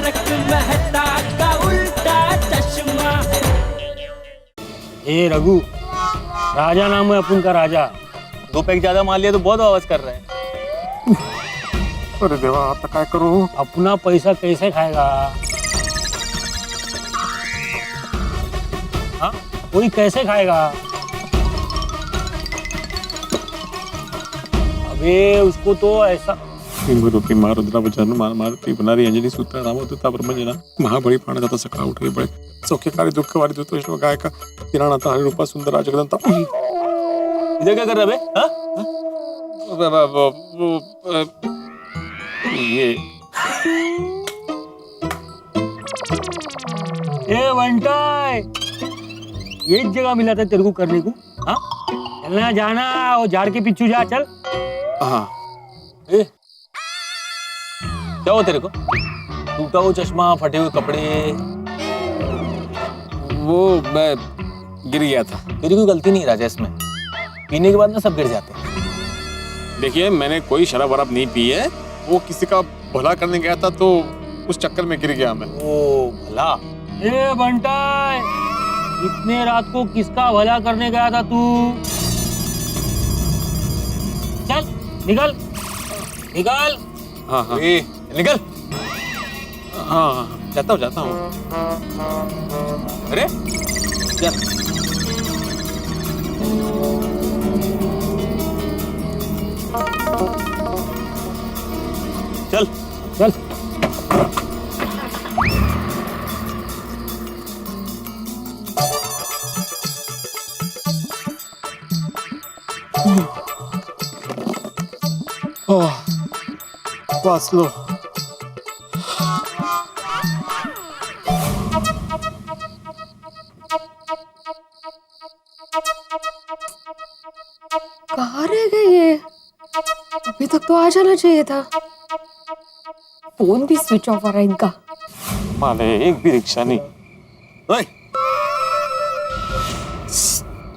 तारक मेहता का उल्टा चश्मा। ए रघु, राजा नाम है अपन का राजा। 2 पैक ज्यादा मार लिया तो बहुत आवाज कर रहा है। अरे देवा, आता काय करू? अपना पैसा कैसे खाएगा? हाँ, कोई कैसे खाएगा? अबे उसको तो ऐसा की मारुद्रा वचन मारुती बनारी अंजनी सूत्र रामोदता प्रपंचना महाबळी प्राणदाता सकळा उठे बळे सौख्यकारी दुःखवारी दुत वैष्णव गायका किराणाता हरिरूपा सुंदरा जगदंता। इधर क्या कर रहा है बे? हाँ? ये ए बंटाई, एक जगह मिला था तेरे को करने को। हाँ, चलना जाना और झाड़ के पीछू जा, चल। हाँ, ए, क्या हुआ तेरे को? टूटा हुआ चश्मा, फटे हुए कपड़े। वो मैं गिर गया था। तेरी कोई गलती नहीं राजा इसमें। पीने के बाद ना सब गिर जाते हैं। देखिए, मैंने कोई शराब वराब नहीं पी है। वो किसी का भला करने गया था तो उस चक्कर में गिर गया मैं। ओ भला। ए बंटाई, इतने रात को किसका भला करने गया था तू? चल निकल निकल। हाँ हाँ ए, निकल। हाँ, जाता हूँ। अरे चल। चल चल। वाचलो। कहाँ रह गए ये? अभी तक तो आ जाना चाहिए था। फोन भी स्विच ऑफ आ रहा है इनका। माने एक भी रिक्शा नहीं। ओए,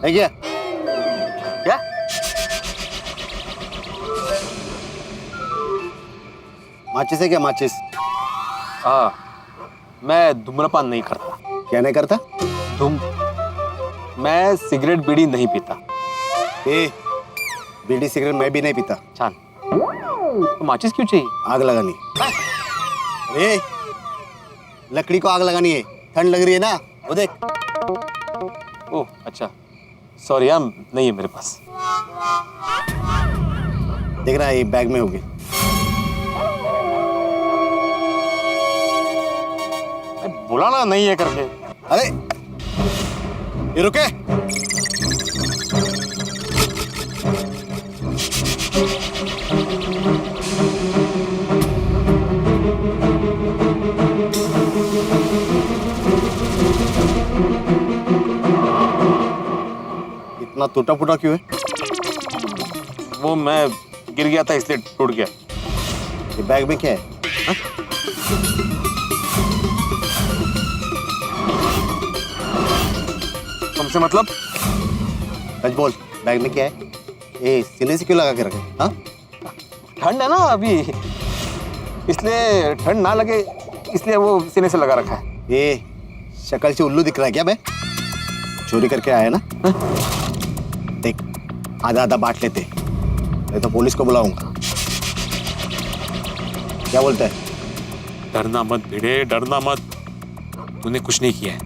है क्या? क्या? माचिस है क्या? माचिस? हाँ, मैं धूम्रपान नहीं करता। क्या नहीं करता? मैं सिगरेट बीड़ी नहीं पीता। ए, बीड़ी सिगरेट मैं भी नहीं पीता। छान, तो माचिस क्यों चाहिए? आग लगानी। ए, लकड़ी को आग लगानी है। ठंड लग रही है ना, वो देख। ओह अच्छा, सॉरी हम नहीं है मेरे पास। देख रहा है, ये बैग में होगी। बोला ना नहीं है करके। अरे ये रुके। इतना टूटा फूटा क्यों है? वो मैं गिर गया था इसलिए टूट गया। ये बैग में क्या है? हा? तुमसे मतलब? सच बोल, बैग में क्या है? ये सीने से क्यों लगा के रखे? हाँ? ठंड है ना अभी, इसलिए ठंड ना लगे इसलिए वो सीने से लगा रखा है। ये शक्ल से उल्लू दिख रहा है क्या? मैं चोरी करके आया ना? देख, आधा आधा बांट लेते, मैं तो पुलिस को बुलाऊंगा। क्या बोलता है? डरना मत भिड़े, डरना मत। तूने कुछ नहीं किया है।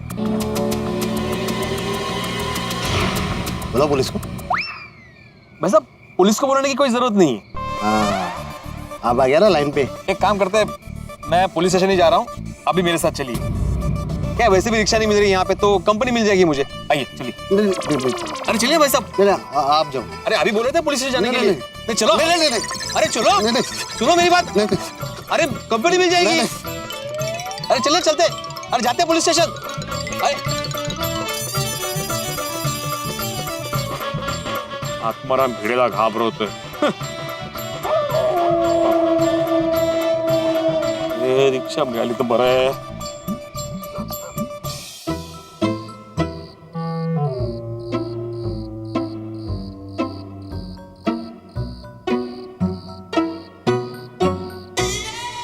बोलो पुलिस को। भाई साहब, पुलिस को बोलने की कोई जरूरत नहीं है। हाँ, आप आ गया ना लाइन पे। एक काम करते हैं, मैं पुलिस स्टेशन ही जा रहा हूँ, अभी मेरे साथ चलिए। क्या वैसे भी रिक्शा नहीं मिल रही यहाँ पे, तो कंपनी मिल जाएगी मुझे। आइए चलिए। अरे चलिए भाई साहब। आप जाओ। अरे अभी बोले थे पुलिस स्टेशन जाने के लिए। नहीं चलो। नहीं। अरे चलो, सुनो मेरी बात। अरे कंपनी मिल जाएगी। अरे चलो चलते। अरे जाते पुलिस स्टेशन। आत्माराम भिडेला घाबरवतोय। हे रिक्षा मिळाली तर बरं आहे।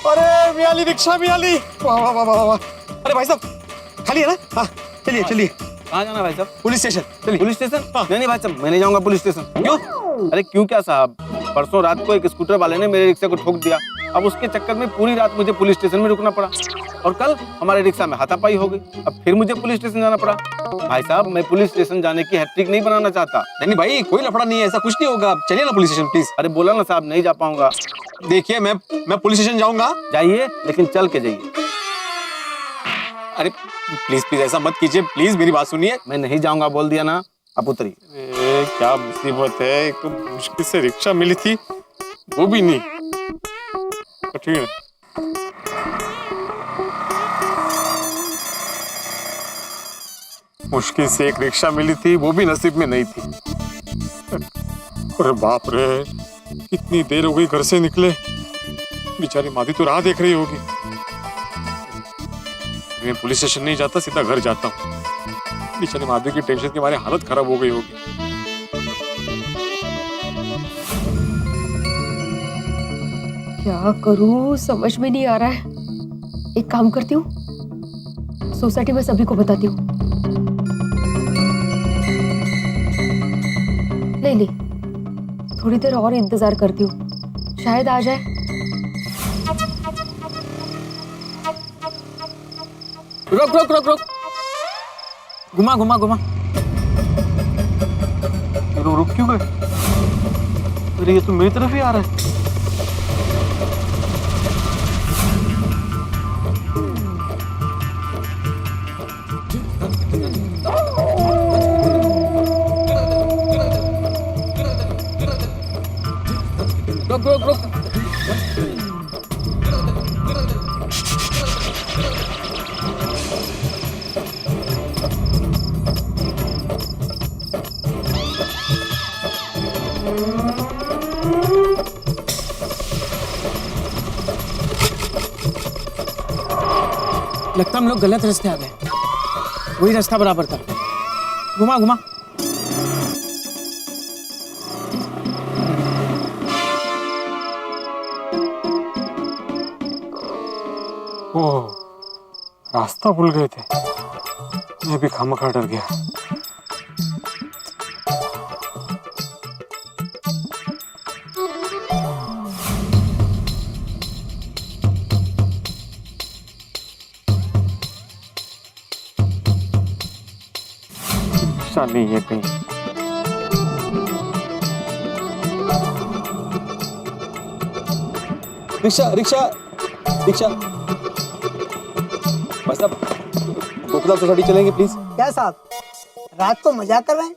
अरे मिळाली रिक्शा भी आली। वाह वाह वाह वाह वाह। अरे भाई साहब खाली है ना? हाँ चलिए चलिए कहाँ जाना भाई साहब? पुलिस स्टेशन चलिए। Police station? नहीं नहीं भाई साहब, मैं नहीं जाऊंगा पुलिस स्टेशन। क्यों? अरे क्यों क्या साहब, परसों रात को एक स्कूटर वाले ने मेरे रिक्शा को ठोक दिया। अब उसके चक्कर में पूरी रात मुझे पुलिस स्टेशन में रुकना पड़ा और कल हमारे रिक्शा में हाथापाई हो गई। अब फिर मुझे पुलिस स्टेशन जाना पड़ा। भाई साहब मैं पुलिस स्टेशन जाने की हैट्रिक नहीं बनाना चाहता। नहीं भाई कोई लफड़ा नहीं है, ऐसा कुछ नहीं होगा। चलिए ना पुलिस स्टेशन प्लीज। अरे बोला ना साहब, नहीं जा पाऊंगा। देखिए मैं पुलिस स्टेशन जाऊंगा। जाइए लेकिन चल के जाइए। अरे प्लीज प्लीज ऐसा मत कीजिए, प्लीज मेरी बात सुनिए। मैं नहीं जाऊंगा बोल दिया ना, अब उतरिए। क्या मुसीबत है, एक तो मुश्किल से रिक्शा मिली थी वो भी नहीं। कठिन है। मुश्किल से एक रिक्शा मिली थी वो भी नसीब में नहीं थी। अरे बाप रे, इतनी देर हो गई घर से निकले, बेचारी मादी तो राह देख रही होगी। मैं पुलिस स्टेशन नहीं जाता, सीधा घर जाता हूँ। बेचारी मादी की टेंशन के मारे हालत खराब हो गई होगी। क्या करूं समझ में नहीं आ रहा है। एक काम करती हूँ, सोसाइटी में सभी को बताती हूँ। नहीं, थोड़ी देर और इंतजार करती हूँ, शायद आ जाए। रुक रुक रुक रुक, घुमा घुमा घुमा। रुक क्यों गए? अरे ये तो मेरी तरफ ही आ रहा है। रुक रुक रुक। लगता हम लोग गलत रास्ते आ गए। वही रास्ता बराबर था। घुमा घुमा। ओह, रास्ता भूल गए थे। मैं भी खामखा डर गया। नहीं है कहीं। Rickshaw rickshaw rickshaw. भाई साहब गोकुला सोसाइटी चलेंगे प्लीज। क्या साहब, रात को मजाक कर रहे हैं?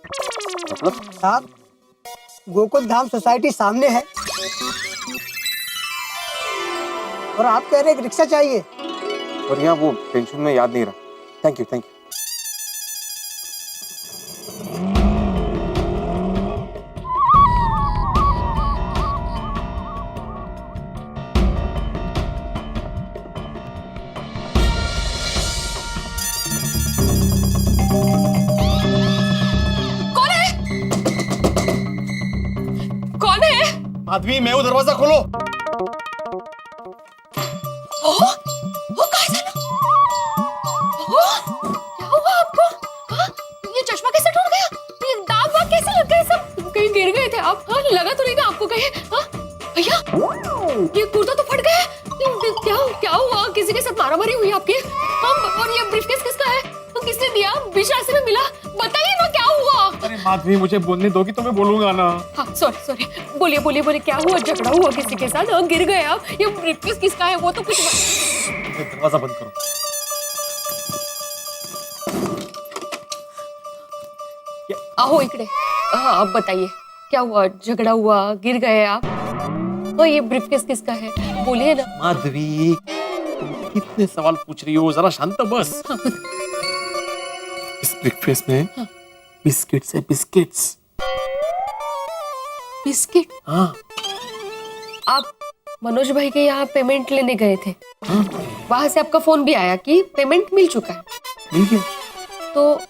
मतलब साहब गोकुल धाम सोसाइटी सामने है और आप कह रहे हैं रिक्शा चाहिए। और यहाँ वो टेंशन में याद नहीं रहा। Thank you thank you. आदमी मैं वो दरवाजा खोलो। क्या हुआ आपको? हाँ? ये चश्मा कैसे टूट गया? ये दाग वाग कैसे लग गए सब? कहीं गिर गए थे आप? हाँ? लगा तो नहीं ना आपको कहीं? हाँ? भैया ये कुर्ता तो फट गया। क्या हुआ? किसी के साथ मारामारी हुई आपकी? और ये ब्रीफकेस किसका है? किसने दिया? बीच रास्ते में मिला? बताइए ना क्या हुआ? अरे माधवी मुझे बोलने दोगी तो मैं बोलूंगा ना। हाँ सॉरी बोलिए क्या हुआ? झगड़ा हुआ किसी के साथ? हाँ, गिर गए आप? ये ब्रीफकेस किसका है वो तो कुछ दरवाजा बंद करो। आओ इकड़े। हाँ अब बताइए क्या हुआ? झगड़ा हुआ, गिर गए आप? हाँ ये ब्रीफकेस किसका है? बोलिए ना। माधवी कितने सवाल पूछ रही हो, जरा शांत बस। इस ब्रेकफास्ट में बिस्किट्स है, बिस्किट्स। बिस्किट? हाँ। आप मनोज भाई के यहाँ पेमेंट लेने गए थे। हाँ? वहां से आपका फोन भी आया कि पेमेंट मिल चुका है। ठीक है। तो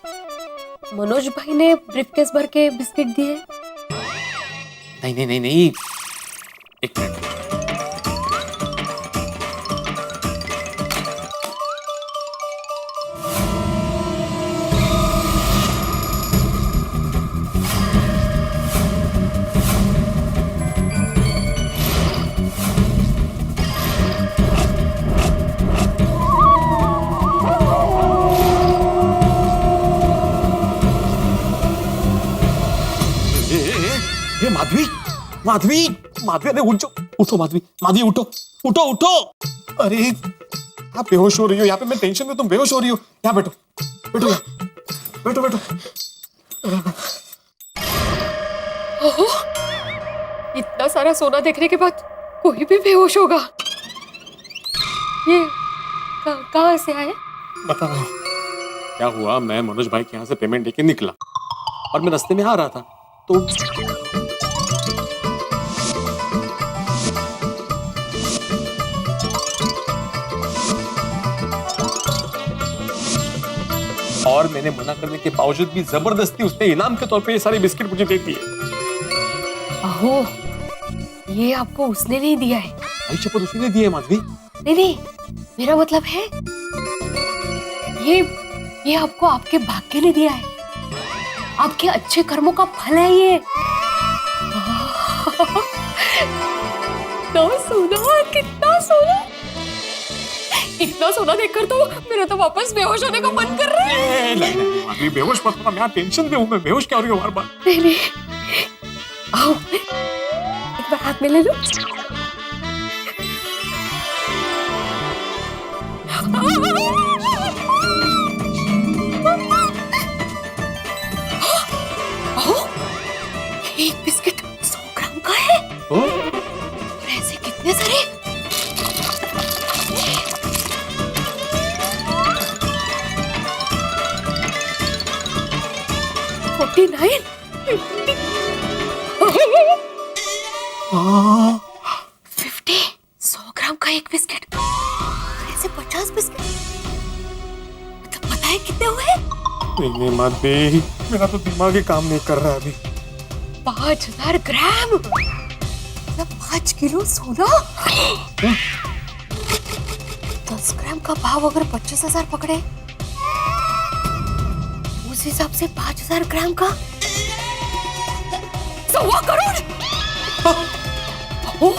मनोज भाई ने ब्रीफकेस भर के बिस्किट दिए? नहीं, एक मिनट। माधवी माधवी माधवी, अरे उठ जाओ, उठो माधवी, माधवी उठो उठो उठो। अरे आप बेहोश हो रही हो, यहाँ पे मैं टेंशन में, तुम बेहोश हो रही हो। यहाँ बैठो बैठो यहाँ, बैठो बैठो। ओहो, इतना सारा सोना देखने के बाद कोई भी बेहोश होगा। ये कहाँ से आए? बता रहा हूँ क्या हुआ। मैं मनोज भाई के यहाँ से पेमेंट लेके निकला और मैं रास्ते में आ रहा था तो और मैंने मना करने के बावजूद भी जबरदस्ती उसने इनाम के तौर पे ये सारे बिस्किट मुझे दे दिए। ओहो, ये आपको उसने नहीं दिया है? भाई शपथ उसी ने दिए माधवी। नहीं नहीं, मेरा मतलब है ये आपको आपके भाग्य ने दिया है, आपके अच्छे कर्मों का फल है ये। कितना सोना, कितना सोना, इतना सोना देखकर तो मेरा तो वापस बेहोश होने का मन कर रहा है। नहीं माधवी, बेहोश मत होना, मैं टेंशन में हूँ। मैं बेहोश क्या हो रही हूँ बार बार। नहीं नहीं, आओ एक बार हाथ में ले लो। एक बिस्किट 100 ग्राम का है। और ऐसे कितने सारे? $50, 100 ग्राम का एक बिस्किट, ऐसे 50 बिस्किट, मतलब पता है कितने हुए? नहीं माधवी, मेरा तो दिमाग ही काम नहीं कर रहा है अभी। 5000 ग्राम, मतलब 5 किलो सोना। 10 ग्राम का भाव अगर 25,000 पकड़े, उस हिसाब से 5000 ग्राम का 1.25 करोड़। ओह,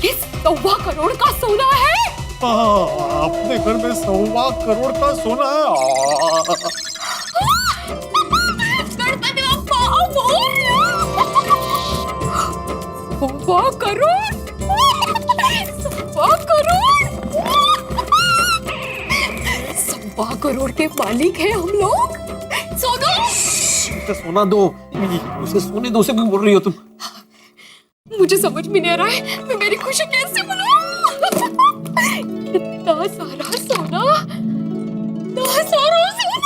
ये 1.25 करोड़ का सोना है। अपने घर में 1.25 करोड़ का सोना है। गणपति बप्पा मोरया। 1.25 करोड़, 1.25 करोड़, 1.25 करोड़ के मालिक हैं हम लोग। सोना, उसे सोना दो, उसे सोने दो। उसे क्यों बोल रही हो तुम? मुझे समझ में नहीं आ रहा है मैं मेरी खुशी कैसे मनाऊं। इतना सारा सोना, इतना सारा सोना।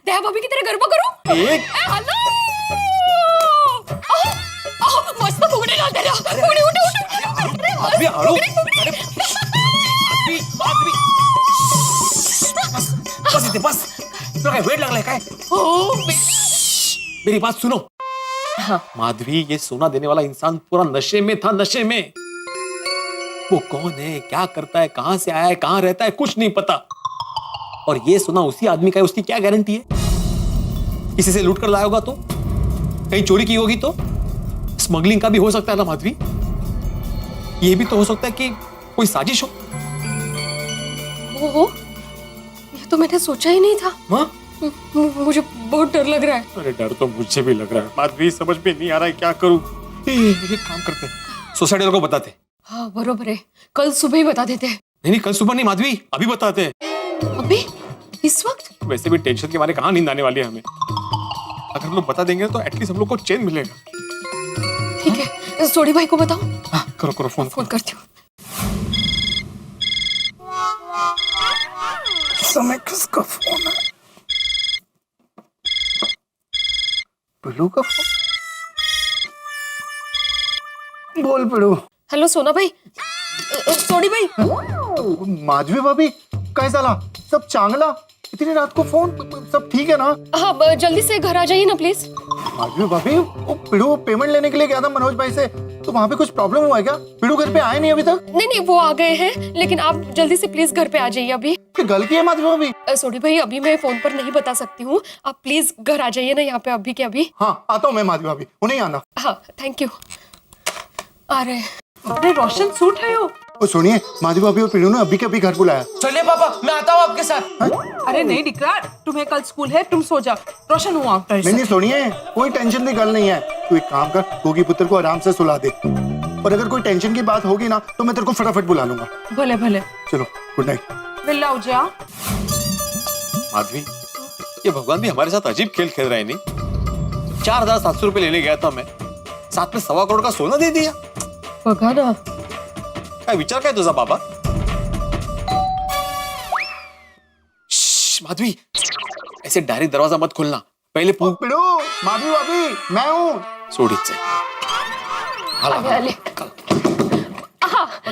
दया भाभी की तरह गरबा करो। हेलो, मस्त फुगड़ी ला दे रहा। फुगड़ी उठो उठो। अभी हड़ो। बस इतने बस। तो क्या वेट लग रहा है क्या? मेरी बात सुनो। हाँ। माधवी, ये सोना देने वाला इंसान पूरा नशे में था, नशे में। वो कौन है, क्या करता है, कहां से आया है, कहां रहता है, कुछ नहीं पता। और ये सोना उसी आदमी का है, उसकी क्या गारंटी है? किसी से लूट कर लाया होगा तो, कहीं चोरी की होगी तो, स्मगलिंग का भी हो सकता है ना माधवी। ये भी तो हो सकता है कि कोई साजिश हो। ओहो, ये तो मैंने सोचा ही नहीं था। हाँ? मुझे बहुत डर लग रहा है। अरे डर तो मुझे भी लग रहा है माधवी, समझ में नहीं आ रहा है क्या करूं। एक काम करते, सोसाइटी वालों को बताते। हाँ बरोबर है, कल सुबह ही बता देते हैं। नहीं कल सुबह नहीं माधवी, अभी बताते हैं। अभी? इस वक्त? वैसे भी टेंशन के मारे कहाँ नींद आने वाली है हमें। अगर हम लोग बता देंगे तो एटलीस्ट हम लोग को चैन मिलेगा। ठीक है, सोडी भाई को बताओ। हाँ, करो करो फोन। फोन करती हूँ। समय किसका फोन है? पिलू का फोन। बोल पिलू। हेलो सोना भाई, सोडी भाई। माधवी भाभी काय झाला? सब चांगला? इतनी रात को फोन? सब ठीक है ना? हाँ जल्दी से घर आ जाइए ना प्लीज। माधवी भाभी, वो पिड़ू पेमेंट लेने के लिए गया था मनोज भाई से, तो वहाँ पे कुछ प्रॉब्लम हुआ है क्या? पिड़ू घर पे आए नहीं अभी तक? नहीं नहीं, वो आ गए हैं, लेकिन आप जल्दी से प्लीज घर पे आ जाइए अभी। क्या गलती है माधवी भाभी? सोडी भाई, अभी मैं फोन पर नहीं बता सकती हूँ, आप प्लीज घर आ जाइए ना यहाँ पे अभी के अभी। हाँ आता हूँ मैं माधवी भाभी, उन्हें आना। हाँ थैंक यू। आ रहे। अरे रोशन सूट है यो। ओ सुनिए, माधवी भाभी और पीनू ने अभी के अभी घर बुलाया। चलिए पापा, मैं आता हूँ आपके साथ। अरे नहीं डिकरा, तुम्हें कल स्कूल है, तुम सो जाओ। रोशन हुआ आफ्टर नहीं सुनिए, कोई टेंशन की गल नहीं है। तू एक काम कर, गोगी पुत्र को आराम से सुला दे, और अगर कोई टेंशन की बात होगी ना तो मैं तेरे को फटाफट बुला लूंगा। भले भले। चलो, गुड नाइट। बिल्ला जा। माधवी, ये भगवान भी हमारे साथ अजीब खेल खेल रहे हैं नहीं। 4,700 रुपए लेने गया था मैं, साथ में 1.25 करोड़ का सोना दे दिया। बघा ना, काय विचार काय तुझा बाबा? श्श्श, माधवी, ऐसे डायरेक्ट दरवाजा मत खोलना, पहले पूछ। पीनू, माधवी भाभी, मैं हूँ। सोडीच से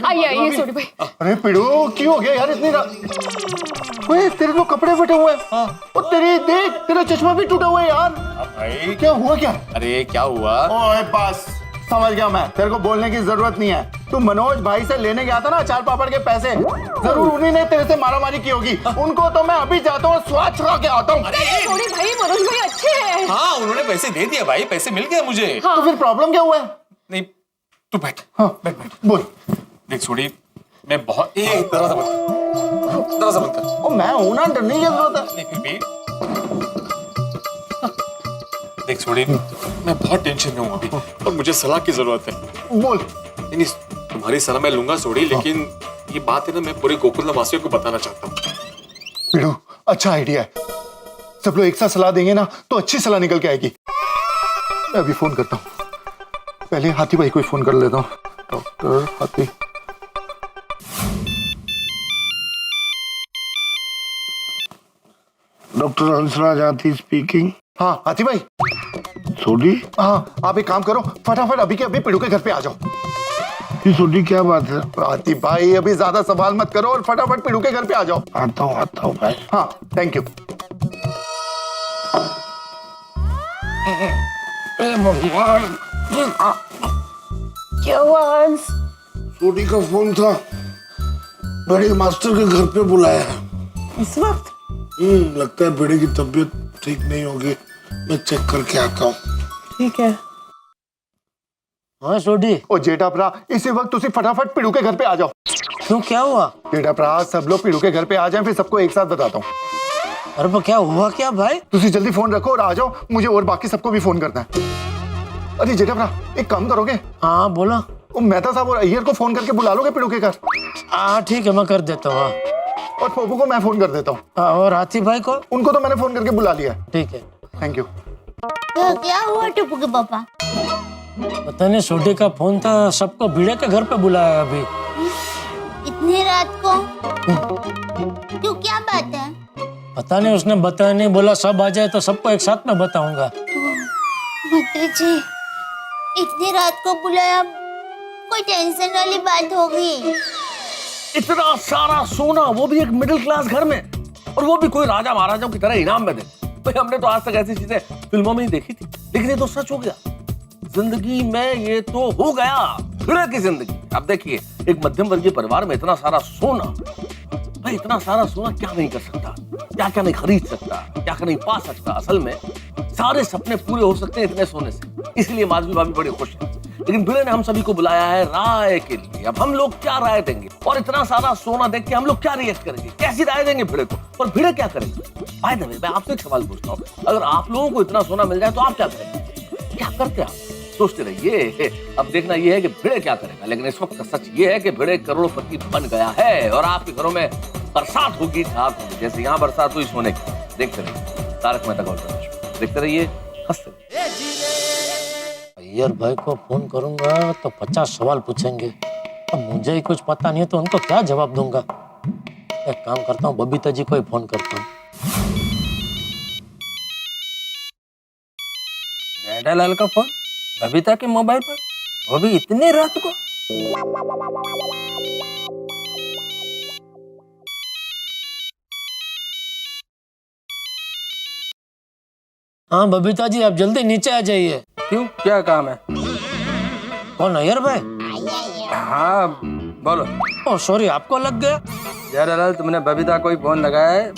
आइए आइए सोडी भाई। अरे पीनू, क्यों हो गया यार इतनी रात? ओए, तेरे तो कपड़े फटे हुए हैं। और तेरी देख, तेरा चश्मा भी टूटा हुआ है यार। भाई क्या हुआ क्या? अरे क्या हुआ? ओए बस, समझ गया मैं। तेरे को बोलने की जरूरत नहीं है। तू मनोज भाई से लेने गया था ना अचार पापड़ के पैसे, जरूर उन्हीं ने तेरे से मारामारी की होगी। उनको तो मैं अभी जाता हूँ, स्वाद छुड़ा के आता हूँ। सोडी भाई, मनोज भाई अच्छे हैं। हाँ, उन्होंने पैसे दे दिए भाई, पैसे मिल गए मुझे। तो फिर प्रॉब्लम क्या हुआ है? नहीं, तू बैठ। हाँ, बैठ बैठ। बोल। देख सोडी, मैं बहुत दरवाजा बंद कर। ओ मैं हूं ना, डरने की जरूरत है। नहीं, फिर भी देख सोडी, मैं बहुत टेंशन में हूँ अभी, और मुझे सलाह की जरूरत है। बोल। नहीं, तुम्हारी सलाह मैं लूंगा सोडी, लेकिन ये बात है ना, मैं पूरे गोकुल वासियों को बताना चाहता हूँ। पीड़ू, अच्छा आइडिया है। सब लोग एक साथ सलाह देंगे ना तो अच्छी सलाह निकल के आएगी। मैं अभी फोन करता हूँ, पहले हाथी भाई को फोन कर लेता हूँ। डॉक्टर हाथी। डॉक्टर हंसराज हाथी स्पीकिंग। हाँ हाथी भाई। सोडी? हाँ, आप एक काम करो, फटाफट अभी के अभी पीड़ू के घर पे आ जाओ। ये सोडी क्या बात है? हाथी भाई, अभी ज्यादा सवाल मत करो और फटाफट पीड़ू के घर पे आ जाओ। आता हूँ भाई। हाँ, थैंक यू। क्या हुआ हंस? सोडी का फोन था, बड़े मास्टर के घर पे बुलाया है इस वक्त? लगता है बेड़े की तबीयत ठीक नहीं होगी, मैं चेक करके आता हूँ। ठीक है। हाँ सोडी। ओ जेठा भरा, इसी वक्त तुसी फटाफट पीड़ू के घर पे आ जाओ। क्यों, क्या हुआ? जेठा भरा, सब लोग पीड़ू के घर पे आ जाएं, फिर सबको एक साथ बताता हूँ। अरे वो क्या हुआ क्या भाई? तुसी जल्दी फोन रखो और आ जाओ, मुझे और बाकी सबको भी फोन करना है। अरे जेठा भरा, एक काम करोगे? हाँ बोला। वो मेहता साहब और अय्यर को फोन करके बुला लोगे पीड़ू के घर? हाँ ठीक है, मैं कर देता हूँ। और पोपू को मैं फोन कर देता हूँ। और हाथी भाई को? उनको तो मैंने फोन करके बुला लिया है। ठीक है, थैंक यू। तो क्या हुआ टुप्पू के पापा? पता नहीं, सोडी का फोन था, सबको भिड़े के घर पे बुलाया अभी। इतनी रात को? क्यों, क्या बात है? पता नहीं, उसने बताया नहीं, बोला सब आ जाए तो सबको एक साथ में बताऊंगा। जी, इतनी रात को बुलाया, कोई टेंशन वाली बात होगी? इतना सारा सोना, वो भी एक मिडिल क्लास घर में, और वो भी कोई राजा महाराजाओं की तरह इनाम में दे। भाई हमने तो आज तक ऐसी चीजें फिल्मों में ही देखी थी, लेकिन ये तो सच हो गया जिंदगी में। ये तो हो गया फिर की जिंदगी। अब देखिए, एक मध्यम वर्गीय परिवार में इतना सारा सोना, भाई इतना सारा सोना क्या नहीं कर सकता, क्या क्या नहीं खरीद सकता, क्या क्या नहीं पा सकता। असल में सारे सपने पूरे हो सकते हैं इतने सोने से, इसलिए माधवी भाभी बड़ी खुश है। लेकिन भिड़े ने हम सभी को बुलाया है राय के लिए। अब हम लोग क्या राय देंगे, और इतना सारा सोना देख के हम लोग क्या रिएक्ट करेंगे, कैसी राय देंगे भिड़े को, और भिड़े क्या करेंगे? बाय द वे, मैं आपसे एक सवाल पूछता हूँ, अगर आप लोगों को इतना सोना मिल जाए तो आप क्या करेंगे? क्या करते आप? सोचते रहिए। अब देखना यह है कि भिड़े क्या करेगा। लेकिन इस वक्त का सच ये है कि भिड़े करोड़पति बन गया है, और आपके घरों में बरसात होगी, ठाक होगी, जैसे यहाँ बरसात हुई सोने की। देखते रहिए तारक मेहता का उल्टा चश्मा, देखते रहिए, हंसते रहिए। अय्यर भाई को फोन करूंगा तो 50 सवाल पूछेंगे, तो मुझे ही कुछ पता नहीं है तो उनको क्या जवाब दूंगा। एक काम करता हूँ, बबीता जी को ही फोन करता हूँ। जेठालाल का फोन बबीता के मोबाइल पर, वो भी इतनी रात को। हाँ बबीता जी, आप जल्दी नीचे आ जाइए। क्यों, क्या काम है? कौन, अय्यर भाई? हाँ बोलो। ओह सॉरी, आपको लग गया। जेठालाल, तुमने बबीता को ही फोन लगाया है,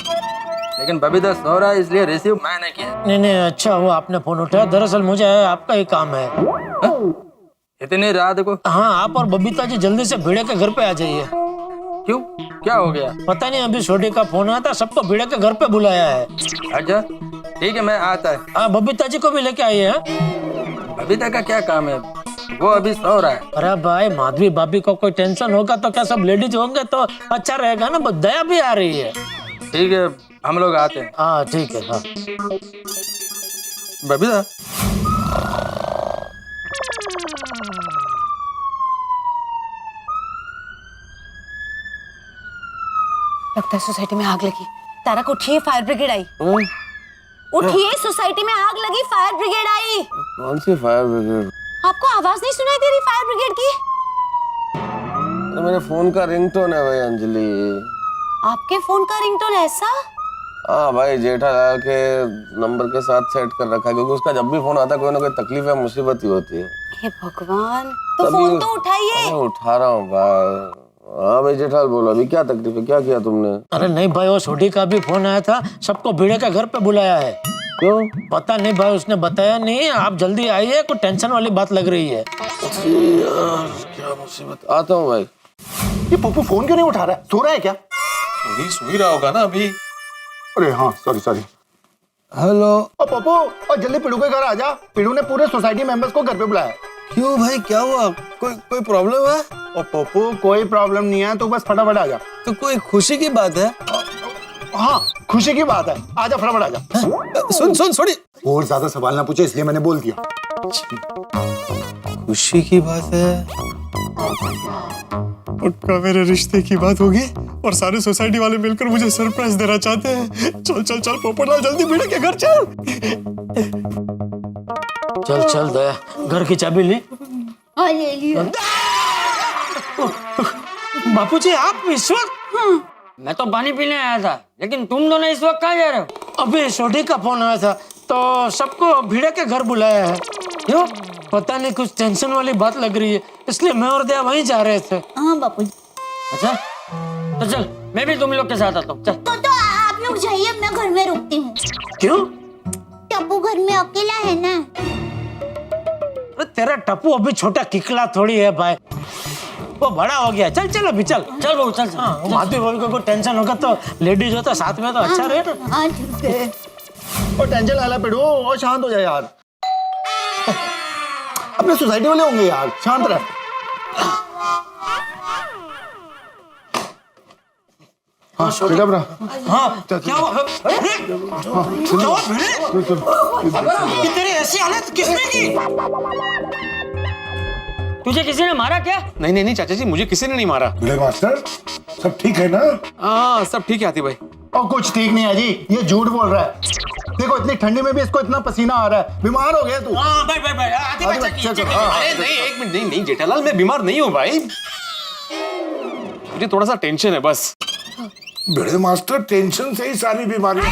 लेकिन बबीता सो रहा है इसलिए रिसीव मैंने किया। नहीं नहीं, अच्छा हुआ आपने फोन उठाया। दरअसल मुझे आपका ही काम है। इतनी रात को? हाँ, आप और बबीता जी जल्दी से भिड़े के घर पे आ जाइए। क्यों, क्या हो गया? पता नहीं, अभी छोटे का फोन आया था, सबको भिड़े के घर पे बुलाया है। अच्छा ठीक है, मैं आता है। हाँ, बबीता जी को भी लेके आइए। अभी तक का क्या काम है, वो अभी सो रहा है। अरे भाई, माधवी भाभी को कोई टेंशन होगा तो क्या सब लेडीज होंगे तो अच्छा रहेगा ना, दया भी आ रही है। ठीक है, हम लोग आते हैं। हाँ ठीक है। हाँ बबीता, लगता है सोसाइटी में आग लगी। तारक उठिए, फायर ब्रिगेड आई। उठिए, सोसाइटी में आग लगी, फायर ब्रिगेड आई। कौन सी फायर ब्रिगेड? आपको आवाज नहीं सुनाई दे रही फायर ब्रिगेड की? अरे मेरे फोन का रिंगटोन है भाई अंजलि। आपके फोन का रिंगटोन ऐसा? हाँ भाई, जेठालाल के नंबर के साथ सेट कर रखा है, क्योंकि उसका जब भी फोन आता है कोई ना कोई तकलीफ या मुसीबत ही होती है। हे भगवान, तो फोन तो उठाइए। अरे उठा रहा हूँ भाई। हाँ भाई जेठालाल बोलो, अभी क्या तकलीफ है, क्या किया तुमने? अरे नहीं भाई, वो छोटी का भी फोन आया था, सबको भिड़े के घर पे बुलाया है। क्यों? पता नहीं भाई, उसने बताया नहीं। आप जल्दी आइए, कुछ टेंशन वाली बात लग रही है। यार क्या मुसीबत। आता हूँ भाई। ये पप्पू फोन क्यों नहीं उठा रहा है? सो रहा है क्या? सो ही रहा होगा ना अभी। अरे हाँ, सॉरी। हेलो। और पप्पू, और जल्दी पिड़ू के घर आ जा। पिड़ू ने पूरे सोसाइटी मेंबर्स को घर पे बुलाया। क्यों भाई, क्या हुआ? कोई प्रॉब्लम है? और पप्पू, कोई प्रॉब्लम नहीं है, तो बस फटाफट आ जा। तो कोई खुशी की बात है? हाँ, खुशी की बात है, आजा फटाफट आजा। सुन छोड़ी। और ज्यादा सवाल ना पूछे, इसलिए मैंने बोल दिया। खुशी की बात है? पक्का मेरे रिश्ते की बात होगी और सारे सोसाइटी वाले मिलकर मुझे सरप्राइज देना चाहते हैं। चल पोपटलाल, जल्दी भिड़े के घर चल। चल दया, घर की चाबी ली? हाँ ले लिया। बापूजी, आप इस वक्त? मैं तो पानी पीने आया था, लेकिन तुम दोनों इस वक्त कहाँ जा रहे हो? अभी छोटी का फोन आया था तो सबको भिड़े के घर बुलाया है। क्यों? पता नहीं, कुछ टेंशन वाली बात लग रही है, इसलिए मैं और दया वहीं जा रहे थे। हाँ बापू। अच्छा तो चल, मैं भी तुम लोग के साथ आता हूँ। चल। तो आप लोग जाइए, मैं घर में रुकती हूँ। क्यों? टप्पू घर में अकेला है ना। तेरा टप्पू अभी छोटा किकला थोड़ी है भाई, वो बड़ा हो गया। चल अभी चल बहू चल। हाँ, माधवी भाभी को कोई टेंशन होगा तो लेडीज होता साथ में तो अच्छा रहे ना। हाँ ठीक है। और टेंशन वाला पिड़ू, और शांत हो जाए यार। अपने सोसाइटी वाले होंगे यार, शांत रह। हाँ बेटा बरा। हाँ क्या हुआ? तेरी ऐसी हालत किसने की? तुझे किसी ने मारा क्या? नहीं चाचा जी, मुझे किसी ने नहीं मारा। भिड़े मास्टर, सब ठीक है ना? हाँ सब ठीक है आती भाई। और कुछ ठीक नहीं है जी, ये झूठ बोल रहा है। देखो, इतनी ठंडी में भी इसको इतना पसीना आ रहा है। बीमार हो गया तू। हाँ भाई एक मिनट, नहीं जेठालाल, मैं बीमार नहीं हूँ भाई, मुझे थोड़ा सा टेंशन है बस। भिड़े मास्टर, टेंशन से ही सारी बीमारियां।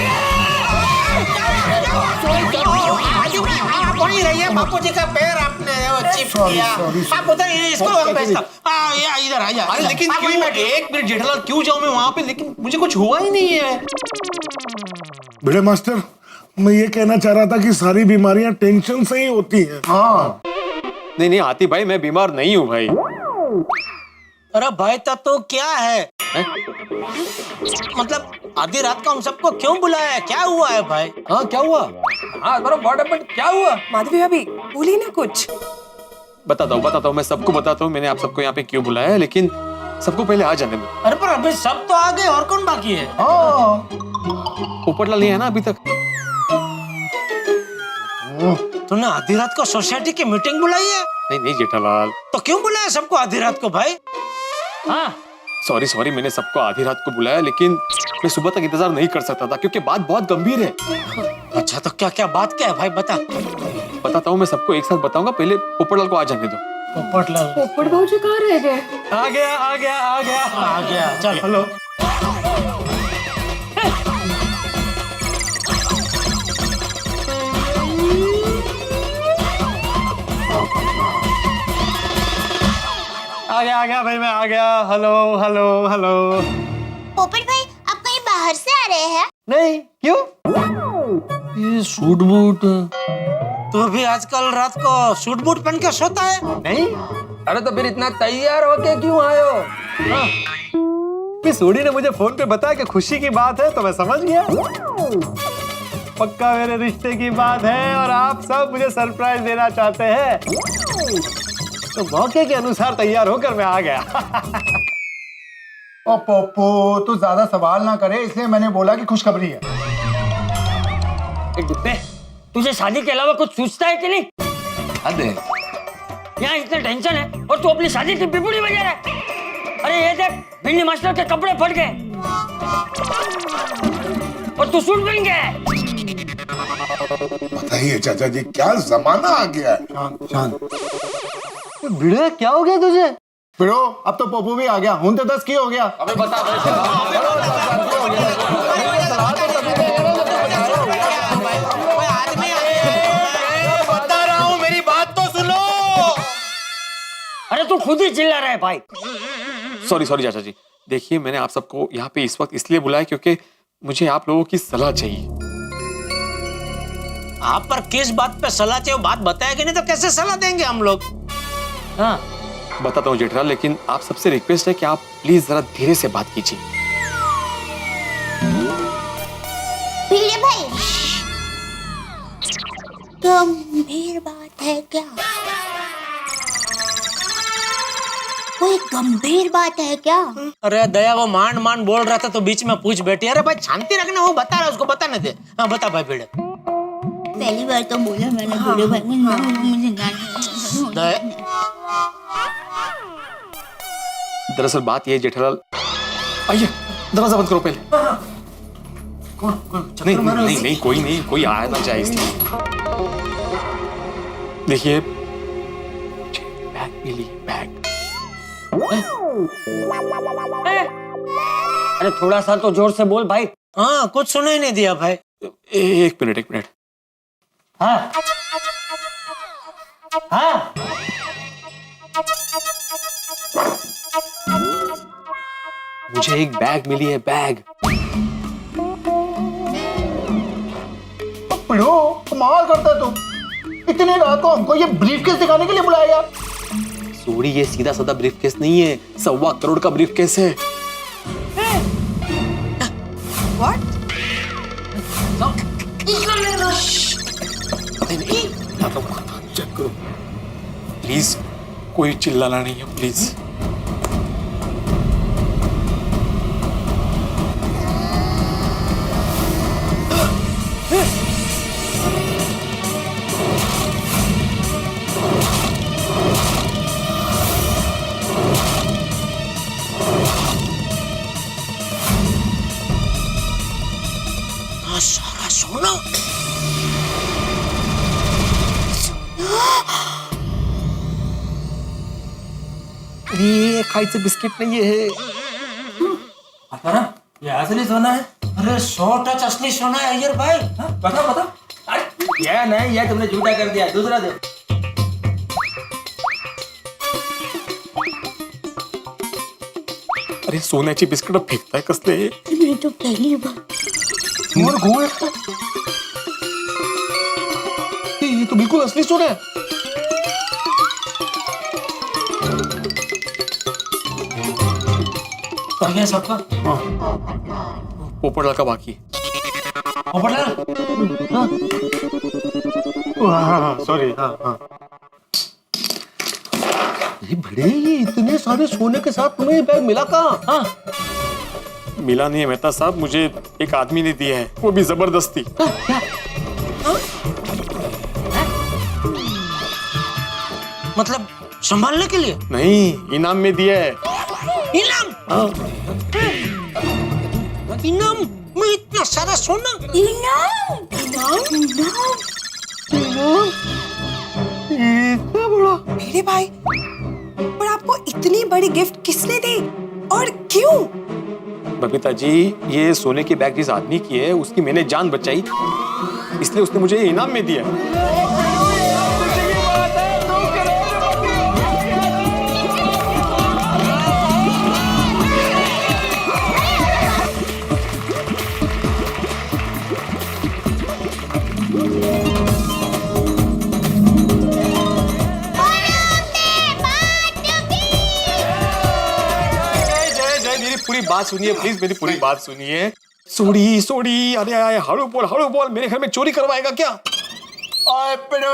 बापू जी का पैर आपने चिप किया। आप बताइए इसको इधर आ जा। अरे लेकिन क्यों? एक मिनट जेठालाल, क्यों जाऊं मैं वहां पे? लेकिन मुझे कुछ हुआ ही नहीं है। भिड़े मास्टर, मैं ये कहना चाह रहा था कि सारी बीमारियां टेंशन से ही होती हैं। हाँ नहीं आती भाई, मैं बीमार नहीं हूँ भाई। अरे भाई तो क्या है? मतलब आधी रात को हम सबको क्यों बुलाया है? क्या हुआ है भाई? हाँ क्या हुआ? हाँ बरो, व्हाट हैपेंड, क्या हुआ? माधवी भाभी बोली ना कुछ। बताता हूँ, मैं सबको बताता हूँ मैंने आप सबको यहाँ पे क्यों बुलाया है, लेकिन सबको पहले आ जाने दो। अरे पर अभी सब तो आ गए, और कौन बाकी है? पोपटलाल नहीं है ना अभी तक? तूने आधी रात को सोसाइटी की मीटिंग बुलाई है? नहीं जेठालाल। तो क्यों बुलाया सबको आधी रात को भाई? हाँ सॉरी, मैंने सबको आधी रात को बुलाया, लेकिन मैं सुबह तक इंतजार नहीं कर सकता था क्योंकि बात बहुत गंभीर है। अच्छा तो क्या बात क्या है भाई, बताता हूँ, मैं सबको एक साथ बताऊंगा, पहले पोपटलाल को आ जाने दो। पोपटलाल? पोपट भाऊ जी कहाँ रह गए? आ गया। चल हेलो। आ गया भाई, मैं आ गया। हेलो। पोपट भाई, आप कहीं बाहर से आ रहे हैं? नहीं, क्यों? ये सूट बूट तू भी आजकल रात को सूट बूट पहन के सोता है? नहीं, अरे तो फिर इतना तैयार होके क्यों आए हो? भी सोडी ने मुझे फोन पे बताया कि खुशी की बात है तो मैं समझ गया। पक्का मेरे रिश्ते की बात है और आप सब मुझे सरप्राइज देना चाहते हैं, तो मौके के अनुसार तैयार होकर मैं आ गया। ओ पोपो, तू ज्यादा सवाल ना करे, इसलिए मैंने बोला कि खुशखबरी है। डिब्बे, तुझे शादी के अलावा कुछ सोचता है कि नहीं? अरे यहाँ इतने टेंशन है और तू अपनी शादी की पिपड़ी बजा रहा है। अरे ये देख, भिंडी मास्टर के कपड़े फट गए और तू सूट पहन गया है। बताइए चाचा जी, क्या जमाना आ गया है। शांत। भिड़े, क्या हो गया तुझे? फिरो, अब तो पोपो भी आ गया, हूं तो 10 की हो गया। अबे बता बता रहा हूँ, मेरी बात तो सुनो। अरे तू खुद ही चिल्ला रहा है भाई। सॉरी चाचा जी, देखिए मैंने आप सबको यहाँ पे इस वक्त इसलिए बुलाया क्योंकि मुझे आप लोगों की सलाह चाहिए। आप पर किस बात पे सलाह चाहिए बात बताया कि नहीं तो कैसे सलाह देंगे हम लोग? हाँ बताता हूँ जेठराल, लेकिन आप सबसे रिक्वेस्ट है कि आप प्लीज जरा धीरे से बात कीजिए। भिड़े भाई, गंभीर बात है क्या? कोई गंभीर बात है क्या? अरे दया, वो मान बोल रहा था तो बीच में पूछ बैठी। अरे भाई शांति रखना, वो बता रहा है, उसको बताने दे। हाँ बता भाई भिड़े। पहली बार तो बोला मैंने भिड़े भाई को, मुझे दरअसल बात ये है जेठराल, आइए दरवाजा बंद करो पहले। नहीं, कोई आया ना जाए इसलिए। देखिए, बैग मिली, बैग। अरे थोड़ा सा तो जोर से बोल भाई। हाँ, कुछ सुनाई नहीं दिया भाई। एक मिनट। हाँ मुझे एक बैग मिली है, बैग। पिड़ो, कमाल करता है तू। इतने रात को हमको ये ब्रीफकेस दिखाने के लिए बुलाया? सोडी, ये सीधा साधा ब्रीफकेस नहीं है, 1.25 करोड़ का ब्रीफकेस है। चेक करो प्लीज, कोई चिल्लाना नहीं है प्लीज। सारा सोना। ये खायचं बिस्किट नहीं है। ये असली सोना है? अरे 100 टच असली सोना है अय्यर भाई। बता। अरे ये नहीं, ये तुमने झूठा कर दिया, दूसरा दो। अरे सोन्याची बिस्किट फेकताय कसले? मैं तो पहली बार। ये तो बिल्कुल असली सोना है। कर गया सबका? पोपटलाल का बाकी। पोपटलाल? सॉरी। ये बड़े, ये इतने सारे सोने के साथ तुम्हें ये बैग मिला कहाँ? हाँ मिला नहीं है मेहता साहब, मुझे एक आदमी ने दिया है, वो भी जबरदस्ती। मतलब संभालने के लिए? नहीं, इनाम में दिया है। इनाम? इनाम में इतना सारा सोना? इनाम? इतना बड़ा? मेरे भाई, पर आपको इतनी बड़ी गिफ्ट किसने दी और क्यों? बबीता जी, ये सोने की बैग जिस आदमी की है उसकी मैंने जान बचाई, इसलिए उसने मुझे इनाम में दिया। बात सुनिए प्लीज, मेरी पूरी बात सुनिए। सोड़ी सोड़ी, अरे आए हड़ू बोल, मेरे घर में चोरी करवाएगा क्या? ओए पिड़ू,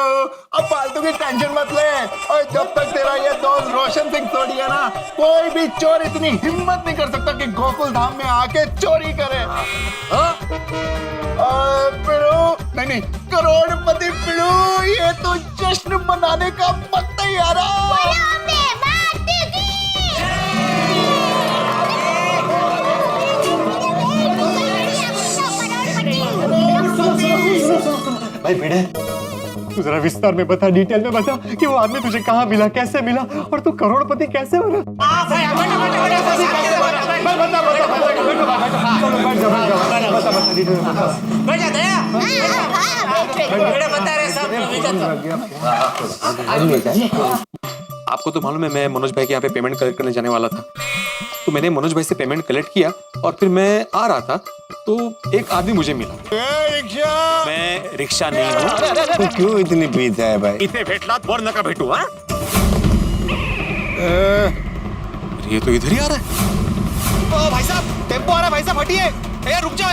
अब फालतू की टेंशन मत ले। और जब तक तेरा ये दोस्त रोशन सिंह सोड़ी है ना, कोई भी चोर इतनी हिम्मत नहीं कर सकता कि गोकुल धाम में आके चोरी करे। पिड़ू, नहीं, करोड़पति पिड़ू, ये तो जश्न मनाने का वक्त ही आ रहा। भाई भिड़े, तू जरा विस्तार में बता, डिटेल में बता कि वो आदमी तुझे कहाँ मिला, कैसे मिला और तू करोड़पति कैसे बना? आपको तो मालूम है मैं मनोज भाई के यहाँ पे पेमेंट कलेक्ट करने जाने वाला था, तो मैंने मनोज भाई से पेमेंट कलेक्ट किया और फिर मैं आ रहा था तो एक आदमी मुझे मिला। रिक्शा, मैं रिक्शा नहीं हूँ। तू क्यों इतनी पीता है भाई? इथे भेटला वर नका भेटू। हाँ, ये तो इधर ही आ रहा है। ओ भाई साहब, टेम्पो आ रहा है, भाई साहब हटिए। ए रुक जाओ।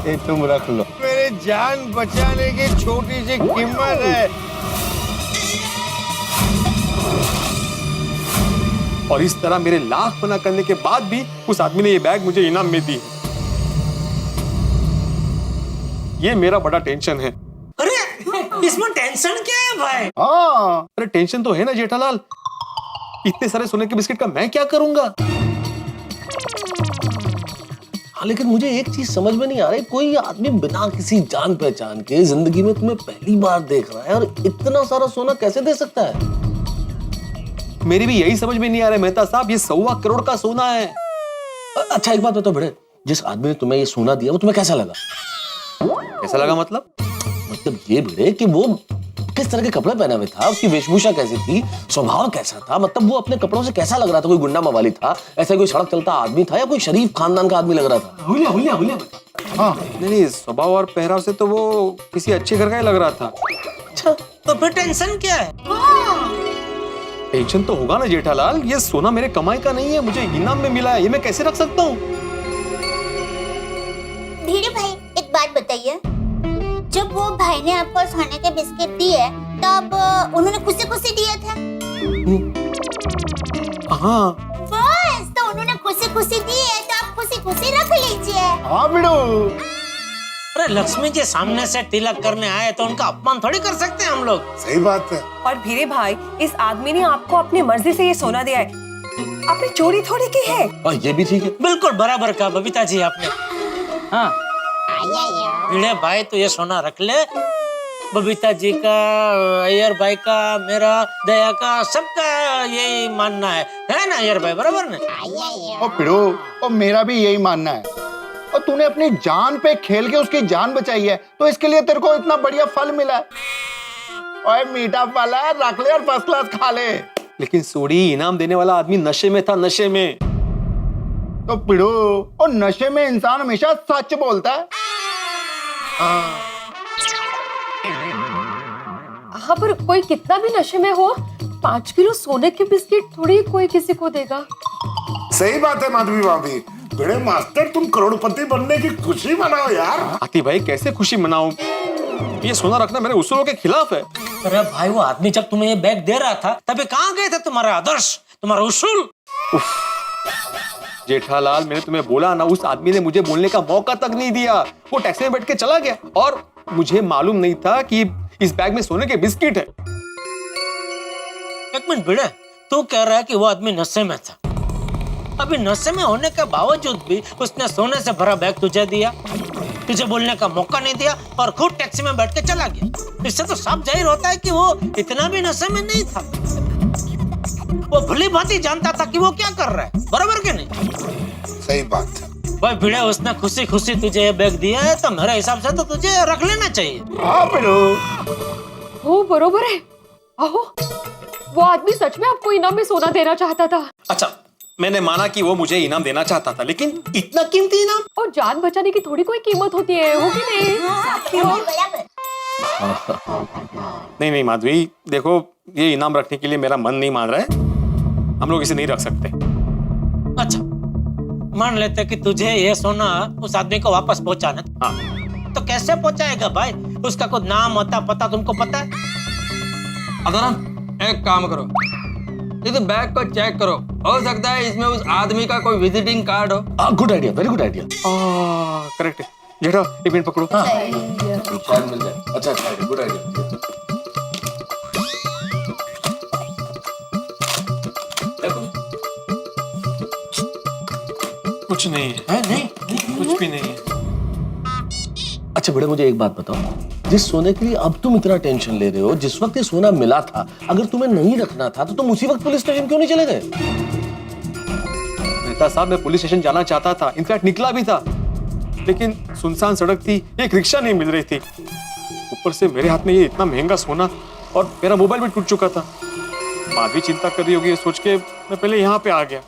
ये तुम रख लो, मेरे जान बचाने की छोटी सी कीमत है। और इस तरह मेरे लाख मना करने के बाद भी उस आदमी ने ये बैग मुझे इनाम में दी। ये मेरा बड़ा टेंशन है। अरे इसमें टेंशन क्या है भाई? हाँ, अरे टेंशन तो है ना जेठालाल, इतने सारे सोने के बिस्किट का मैं क्या करूंगा? हाँ, लेकिन मुझे एक चीज समझ में नहीं आ रही, कोई आदमी बिना किसी जान पहचान के जिंदगी में तुम्हें पहली बार देख रहा है और इतना सारा सोना कैसे दे सकता है? मेरी भी यही समझ में नहीं आ रहा है मेहता साहब, ये 1.25 करोड़ का सोना है। अच्छा एक बात बताओ भिड़े, जिस आदमी ने तुम्हें ये सोना दिया वो तुम्हें कैसा लगा? कैसा लगा मतलब? मतलब ये भिड़े कि वो किस तरह के कपड़े पहने हुए था, उसकी वेशभूषा कैसी थी, स्वभाव कैसा था, मतलब वो अपने कपड़ों से कैसा लग रहा था? कोई गुंडा मवाली था, ऐसा कोई सड़क चलता आदमी था या कोई शरीफ खानदान का आदमी लग रहा था? हुलिया। हाँ, नहीं, स्वभाव और पहराव से तो वो किसी अच्छे घर का ही लग रहा था। अच्छा, तो फिर टेंशन क्या है? टेंशन तो होगा ना जेठालाल, ये सोना मेरे कमाई का नहीं है, मुझे इनाम में मिला है, ये मैं कैसे रख सकता हूँ? धीरे भाई, एक बात बताइए, जब वो भाई ने आपको सोने के बिस्किट दिए तब उन्होंने खुशी दिए थे? हाँ, बस तो उन्होंने खुशी दिए तो आप खुशी रख लीजिए। हाँ बिड़ू। अरे लक्ष्मी जी सामने से तिलक करने आए तो उनका अपमान थोड़ी कर सकते हैं हम लोग। सही बात है। और भीरे भाई, इस आदमी ने आपको अपनी मर्जी से ये सोना दिया है, आपने चोरी थोड़ी की है। और ये भी ठीक है। बिल्कुल बराबर कहा बबीता जी आपने। हाँ, भिड़े भाई तो ये सोना रख ले, बबीता जी का, अय्यर भाई का, मेरा, दया का, सबका यही मानना है ना अय्यर भाई, बराबर ना? और पिड़ू, और मेरा भी यही मानना है। और तूने अपनी जान पे खेल के उसकी जान बचाई है, तो इसके लिए तेरे को इतना बढ़िया फल मिला है। ओए मीठा फल है, रख ले और फर्स्ट क्लास खा ले। लेकिन सोड़ी, इनाम देने वाला आदमी नशे में था, नशे में। तो पिड़ू, और नशे में इंसान हमेशा सच बोलता है। हाँ, पर कोई कितना भी नशे में हो, 5 किलो सोने के बिस्किट थोड़ी कोई किसी को देगा। सही बात है माधवी भाभी। बड़े मास्टर, तुम करोड़पति बनने की खुशी मनाओ यार। आती भाई, कैसे खुशी मनाऊं? ये सोना रखना मेरे उसूलों के खिलाफ है। अरे भाई, वो आदमी जब तुम्हें ये बैग दे रहा था तभी कहाँ गए थे तुम्हारा आदर्श, तुम्हारा उसूल? जेठालाल, मैंने तुम्हें बोला ना, उस आदमी ने मुझे बोलने का मौका तक नहीं दिया। वो टैक्सी में बैठ के चला गया और मुझे मालूम नहीं था कि इस बैग में सोने के बिस्किट है। एक मिनट भिड़े, तू कह रहा है कि वो आदमी नशे में था, अभी नशे में होने के बावजूद भी उसने सोने से भरा बैग तुझे दिया, तुझे बोलने का मौका नहीं दिया और खुद टैक्सी में बैठ के चला गया। इससे तो साफ जाहिर होता है कि वो इतना भी नशे में नहीं था। वो भली भांति जानता था कि वो क्या कर रहा है, बराबर के नहीं? सही बात है भाई भिड़े, उसने खुशी खुशी तुझे ये बैग दिया है तो मेरे हिसाब से तो तुझे रख लेना चाहिए। हाँ बिड़ू, हो बरोबर है। आहो, वो आदमी सच में आपको इनाम में सोना देना चाहता था। अच्छा, मैंने माना कि वो मुझे इनाम देना चाहता था, लेकिन इतना कीमती इनाम? और जान बचाने की थोड़ी कोई कीमत होती है, हो कि नहीं? बराबर। नहीं नहीं माधवी, देखो ये इनाम रखने के लिए मेरा मन नहीं मान रहा है, हम लोग इसे नहीं रख सकते। अच्छा, मान लेते कि तुझे ये सोना उस आदमी को वापस पहुंचाना, हाँ, तो कैसे पहुंचाएगा भाई? उसका कोई नाम होता पता तुमको पता है? अदनान, एक काम करो, इस बैग को चेक करो, हो सकता है इसमें उस आदमी का कोई विजिटिंग कार्ड हो। Good idea, very good idea. Correct है जेठा, एक मिनट पकड़ो। शायद मिल जाए। अच्छा अच्छा, गुड आइडिया। कुछ नहीं है, नहीं कुछ भी नहीं है। अच्छा बेटा, मुझे एक बात बताओ, जिस सोने के लिए अब तुम इतना टेंशन ले रहे हो, जिस वक्त ये सोना मिला था, अगर तुम्हें नहीं रखना था तो तुम उसी वक्त पुलिस स्टेशन क्यों नहीं चले गए? मेहता साहब, मैं पुलिस स्टेशन जाना चाहता था, इनफैक्ट निकला भी था, लेकिन सुनसान सड़क थी, एक रिक्शा नहीं मिल रही थी, ऊपर से मेरे हाथ में ये इतना महंगा सोना, और मेरा मोबाइल भी टूट चुका था। माधवी चिंता कर रही होगी, ये सोच के मैं पहले यहाँ पे आ गया।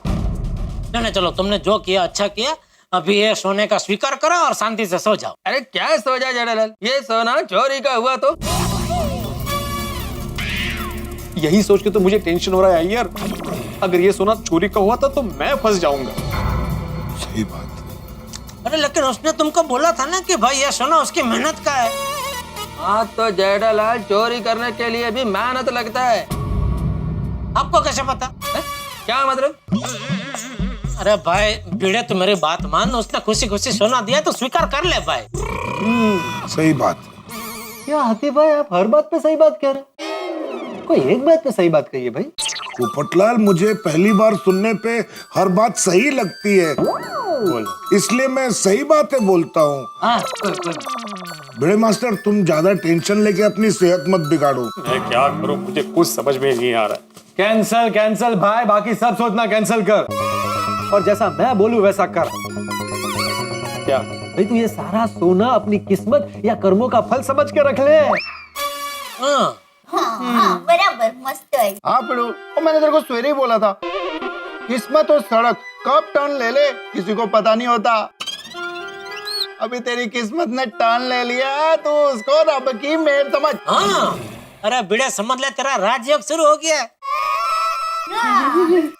नहीं, चलो तुमने जो किया अच्छा किया। अभी ये सोने का स्वीकार करो और शांति से सो जाओ। अरे क्या सो जा जेठालाल, ये सोना चोरी का हुआ तो? यही सोच के तो मुझे टेंशन हो रहा है यार, अगर ये सोना चोरी का हुआ था तो मैं फंस जाऊंगा। सही बात। अरे लेकिन उसने तुमको बोला था ना कि भाई ये सोना उसकी मेहनत का है। हाँ तो जेठालाल, चोरी करने के लिए भी मेहनत लगता है। आपको कैसे पता है? क्या मतलब? अरे भाई भिड़े, तू मेरी बात मान, उसने खुशी खुशी सोना दिया तो स्वीकार कर ले भाई। सही बात। क्या हाथी भाई, आप हर बात पे सही बात कह रहे हैं? कोई एक बात पे सही बात कहिए भाई। पोपटलाल, मुझे पहली बार सुनने पे हर बात सही लगती है, इसलिए मैं सही बातें बोलता हूँ। बड़े मास्टर, तुम ज्यादा टेंशन लेके अपनी सेहत मत बिगाड़ो। मैं क्या करूं, मुझे कुछ समझ में नहीं आ रहा। कैंसल कैंसल भाई, बाकी सब सोचना कैंसल कर, और जैसा मैं बोलूं वैसा कर। क्या भाई, तू ये सारा सोना अपनी किस्मत या कर्मों का फल समझ के रख ले। हाँ, हाँ, बराबर, मस्त है। हाँ पिड़ू, और मैंने तेरे को सवेरे ही बोला था, किस्मत और सड़क कब टर्न ले ले किसी को पता नहीं होता। अभी तेरी किस्मत ने टर्न ले लिया तो उसको रब की मेहर समझ। हाँ, अरे भिड़े समझ ले, तेरा राजयोग शुरू हो गया।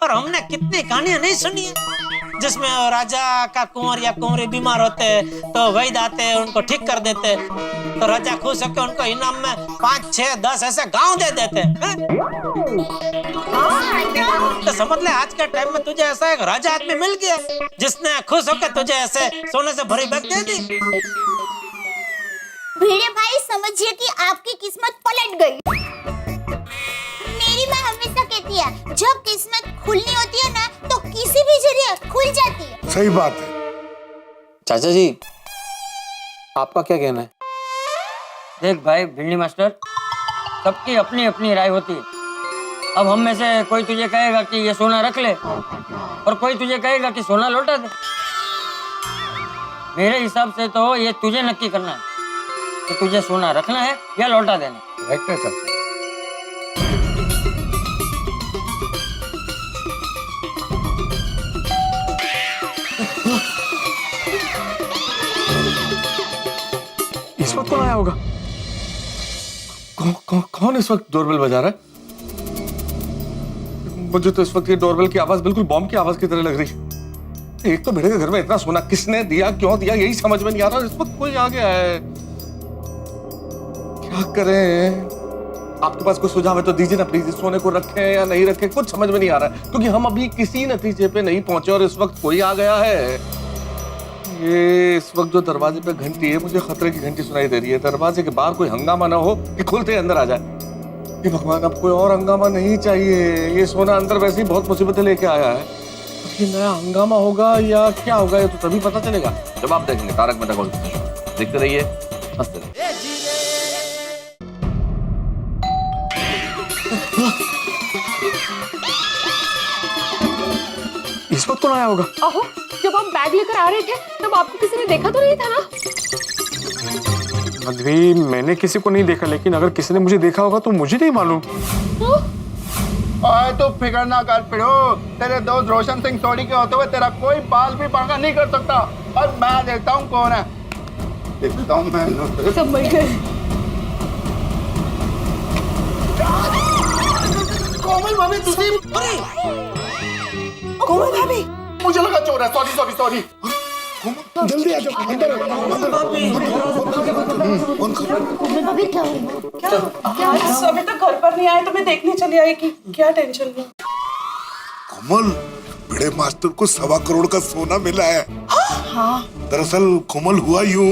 और हमने कितनी कहानियां नहीं सुनी है जिसमें राजा का कुंवर या कुंवरी बीमार होते तो वैद्य आते उनको ठीक कर देते, तो राजा खुश होकर उनको इनाम में 5, 6, 10 ऐसे गांव दे देते। तो समझ ले आज के टाइम में तुझे ऐसा एक राजा आदमी मिल गया जिसने खुश होकर तुझे ऐसे सोने से भरी बैग दे दी। भिड़े भाई, समझिए कि आपकी किस्मत पलट गई। मेरी माँ हमेशा कहती है, जब किस्मत खुलनी होती है ना तो किसी भी जरिए खुल जाती है। सही बात है। चाचा जी, आपका क्या कहना है? देख भाई भिंडी मास्टर, सबकी अपनी अपनी राय होती है। अब हम में से कोई तुझे कहेगा कि ये सोना रख ले, और कोई तुझे कहेगा कि सोना लौटा दे। मेरे हिसाब से तो ये तुझे नक्की करना है कि तुझे सोना रखना है या लौटा देना। करेक्ट है चाचा। इस वक्त कौन आया होगा? कौन इस वक्त डोरबेल बजा रहा है? मुझे तो इस वक्त ये डोरबेल की आवाज बिल्कुल बॉम्ब की आवाज की तरह लग रही है। एक तो भिड़े के घर में इतना सोना किसने दिया, क्यों दिया, यही समझ में नहीं आ रहा। इस वक्त कोई आ गया है, क्या करें? आपके पास कोई सुझाव है तो दीजिए ना प्लीज। सोने को रखें या नहीं रखें, कुछ समझ में नहीं आ रहा है, क्योंकि हम अभी किसी नतीजे पे नहीं पहुंचे और इस वक्त कोई आ गया है। ये इस वक्त जो दरवाजे पे घंटी है, मुझे खतरे की घंटी सुनाई दे रही है। दरवाजे के बाहर कोई हंगामा ना हो कि खुलते अंदर आ जाए। ये भगवान, अब कोई और हंगामा नहीं चाहिए। ये सोना अंदर वैसे ही बहुत मुसीबतें लेके आया है, ये नया हंगामा होगा या क्या होगा ये तो तभी पता चलेगा जब आप देखेंगे तारक मेहता का उल्टा चश्मा। देखते रहिए, हंसते रहिए। इस वक्त कौन आया होगा? आहो, जब आप बैग लेकर आ रहे थे तब आपको किसी ने देखा तो नहीं था ना? मधवी, मैंने किसी को नहीं देखा, लेकिन अगर किसी ने मुझे देखा होगा तो मुझे नहीं मालूम। आए तो फिक्र ना कर पिड़ो, तेरे दोस्त रोशन सिंह सोडी के होते हुए तेरा कोई बाल भी बांका नहीं कर सकता। और मैं देखता हूँ कौन है, देखता हूँ मैं। समझ गए। भाभी तुसी कोमल भाभी मुझे लगा चोर है। Sorry sorry sorry. जल्दी आ जाओ अंदर आओ, अंदर आओ। फोन करो। अभी तक घर पर नहीं आए तो मैं देखने चली आई कि क्या टेंशन है। कोमल, बड़े मास्टर को 1.25 करोड़ का सोना मिला है। हाँ दरअसल कोमल हुआ यूं,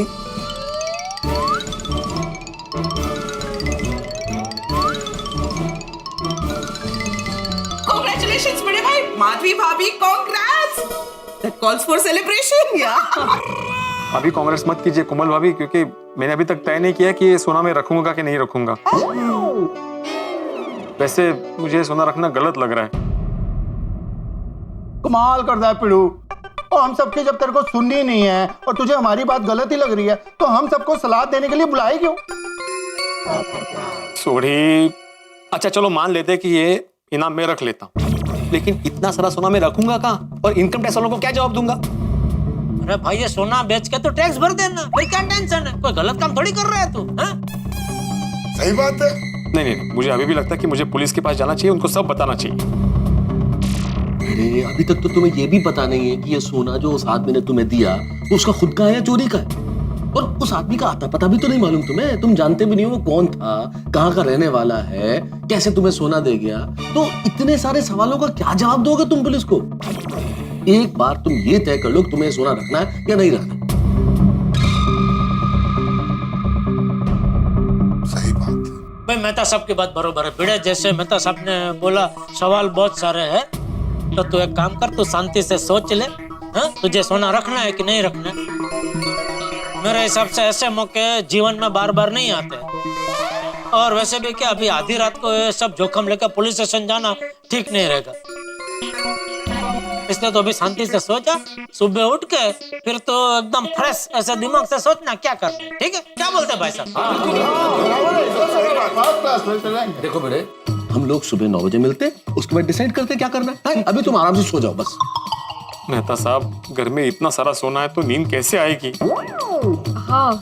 Congratulations बड़े भाई, माधवी भाभी, congrats! That calls for celebration, yeah. अभी कांग्रेस मत कीजिए कोमल भाभी, क्योंकि मैंने अभी तक तय नहीं किया कि ये सोना मैं रखूंगा कि नहीं रखूंगा। वैसे मुझे ये सोना रखना गलत लग रहा है। कमाल कर रहा है पिड़ू। और हम सबकी जब तेरे को सुननी नहीं है और तुझे हमारी बात गलत ही लग रही है तो हम सबको सलाह देने के लिए बुलाए क्यों? सॉरी। अच्छा चलो मान लेते कि ये इनाम मैं रख लेता हूँ, लेकिन इतना सारा सोना मैं रखूंगा कहाँ और इनकम टैक्स वालों को क्या जवाब दूंगा? अरे भाई ये सोना बेच के तो टैक्स भर देना, फिर क्या टेंशन है? कोई गलत काम थोड़ी कर रहा है तू, हाँ? सही बात है। नहीं नहीं, मुझे अभी भी लगता है कि मुझे पुलिस के पास जाना चाहिए, उनको सब बताना चाहिए। अरे अभी तक तो तुम्हें ये भी पता नहीं है कि ये सोना जो उस आदमी ने तुम्हें दिया उसका खुद का है या चोरी का है, और उस आदमी का आता पता भी तो नहीं मालूम तुम्हें। तुम जानते भी नहीं हो वो कौन था, कहाँ का रहने वाला है, कैसे तुम्हें सोना दे गया। तो इतने सारे सवालों का क्या जवाब दोगे तुम पुलिस को? एक बार तुम ये तय कर लो कि तुम्हें सोना रखना है या नहीं रखना। सही बात है। भाई मेहता साहब की बात बरोबर है। भिड़े जैसे मेहता साहब ने बोला सवाल बहुत सारे हैं, तो तू एक काम कर, तू शांति से सोच ले, हाँ? तुझे सोना रखना है कि नहीं रखना है? मेरे हिसाब से ऐसे मौके जीवन में बार बार नहीं आते, और वैसे भी क्या अभी आधी रात को ये सब जोखम लेकर पुलिस स्टेशन जाना ठीक नहीं रहेगा। इसलिए तो अभी शांति से सोचा, सुबह उठ के फिर तो एकदम फ्रेश ऐसे दिमाग से सोचना क्या करना है, ठीक है? क्या बोलते हैं भाई साहब? देखो बेटे, हम लोग सुबह 9 बजे मिलते, उसके बाद डिसाइड करते क्या करना है। अभी तुम आराम से सो जाओ बस। मेहता साहब, घर में इतना सारा सोना है तो नींद कैसे आएगी? हाँ,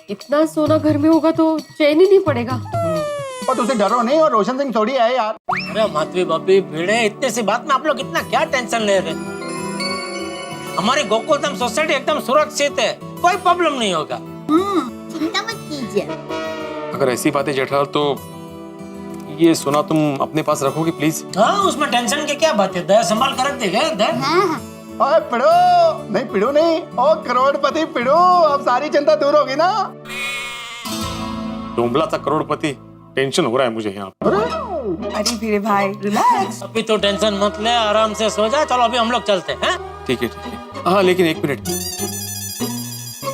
इतना सोना घर में होगा तो चैन ही नहीं पड़ेगा। और तुझे डरो नहीं, और रोशन सिंह थोड़ी है यार। अरे माधवी भाभी, भिड़े इतने सी बात में आप लोग इतना क्या टेंशन ले रहे? हमारी गोकुलधाम सोसाइटी एकदम सुरक्षित है, कोई प्रॉब्लम नहीं होगा। चिंता मत कीजिए। अगर ऐसी बात है जेठालाल, तो ये सोना तुम अपने पास रखोगे प्लीज? हाँ, उसमें टेंशन की क्या बात है? दया संभाल कर रख देगा। ओए पिड़ो नहीं, पिड़ो नहीं, ओ करोड़पति पिड़ो, अब सारी चिंता दूर होगी ना। डोंबला था करोड़पति, टेंशन हो रहा है मुझे यहाँ। अरे भिड़े भाई रिलैक्स। अभी तो टेंशन मत ले, आराम से सो जा। चलो अभी हम लोग चलते हैं। ठीक है ठीक है। हाँ लेकिन एक मिनट,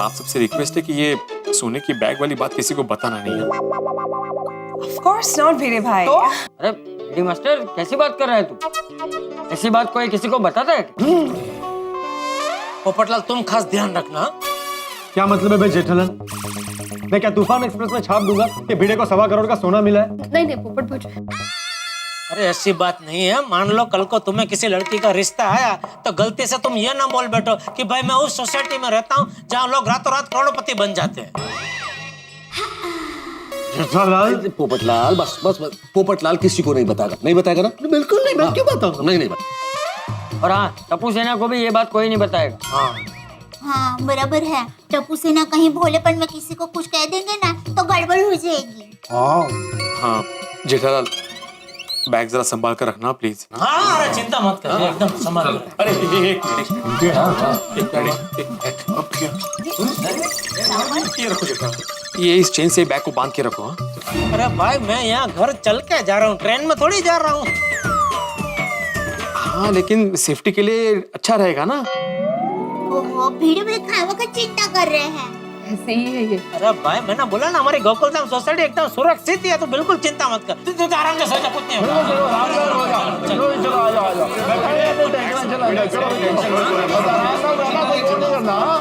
आप सबसे रिक्वेस्ट है कि ये सोने की बैग वाली बात किसी को बताना नहीं है। Of course not भिड़े भाई। अरे डी मास्टर, कैसी बात कर रहा है तू? ऐसी बात कोई किसी को बताता है? पोपटलाल, तुम खास ध्यान रखना। क्या मतलब है भाई जेठालाल? मैं क्या तूफान एक्सप्रेस में छाप दूंगा कि भिड़े को 1.25 करोड़ का सोना मिला है? नहीं नहीं पोपट भट्ट, अरे ऐसी बात नहीं है। मान लो कल को तुम्हें किसी लड़की का रिश्ता आया तो गलती से तुम ये ना बोल बैठो कि भाई मैं उस सोसाइटी में रहता हूँ जहाँ लोग रातों रात करोड़पति बन जाते हैं। जेठालाल, पोपटलाल बस बस बस, पोपटलाल किसी को नहीं बताएगा, नहीं बताएगा ना? बिल्कुल नहीं, मैं क्यों बताऊंगा? नहीं नहीं और हाँ, टप्पू सेना को भी ये बात कोई नहीं बताएगा। हाँ बराबर है। टप्पू सेना कहीं भोलेपन में किसी को कुछ कह देंगे ना तो गड़बड़ हो जाएगी। हाँ जेठालाल, बैग जरा संभाल कर रखना प्लीज। हाँ, अरे चिंता मत कर, एकदम संभाल। अरे एक ये रखो जेठालाल, ये इस चेन से बैग को बांध के रखो। हाँ? अरे भाई, मैं यहाँ घर चल के जा रहा हूँ, ट्रेन में थोड़ी जा रहा हूँ। हाँ लेकिन सेफ्टी के लिए अच्छा रहेगा ना। ओहो, भीड़ में खावा का चिंता कर रहे हैं। ऐसे ही है ये। अरे भाई, मैंने बोला ना हमारी गोकुलधाम सोसाइटी एकदम सुरक्षित है, तो बिल्कुल चिंता मत कर। तू आराम से सो जा, कुछ नहीं होगा।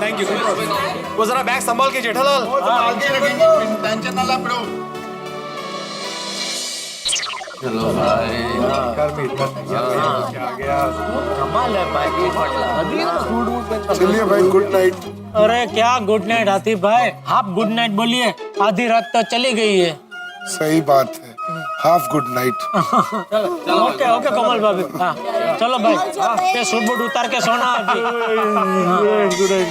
Thank you. वो जरा बैग संभाल के जेठालाल। टेंशन ना ला पिड़ो। चलो भाई, कमाल है भाई। चलिए भाई, गुड नाइट। अरे क्या गुड नाइट आतिफ भाई, आप गुड नाइट बोलिए, आधी रात तो चली गई है। सही बात है, half good night. Okay okay Kamal भाभी, हाँ चलो भाई, ये सूट बूट उतार के सोना अभी।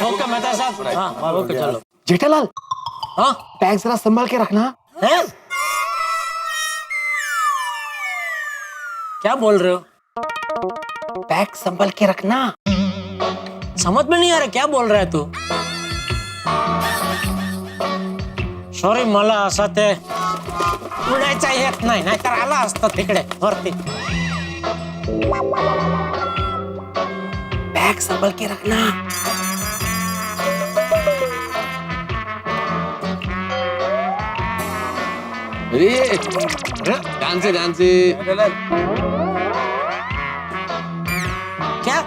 ओके मेहता साहब, हाँ ओके चलो। जेठालाल, हाँ बैग जरा संभाल के रखना। है, क्या बोल रहे हो? बैग संभाल के रखना। समझ में नहीं आ रहा क्या बोल रहा है तू? सॉरी मला असं ते उडायचा येत नाही, नाहीतर आला असतं तिकडे वरती. बैग संभाल के रखना। अरे ध्यान से क्या?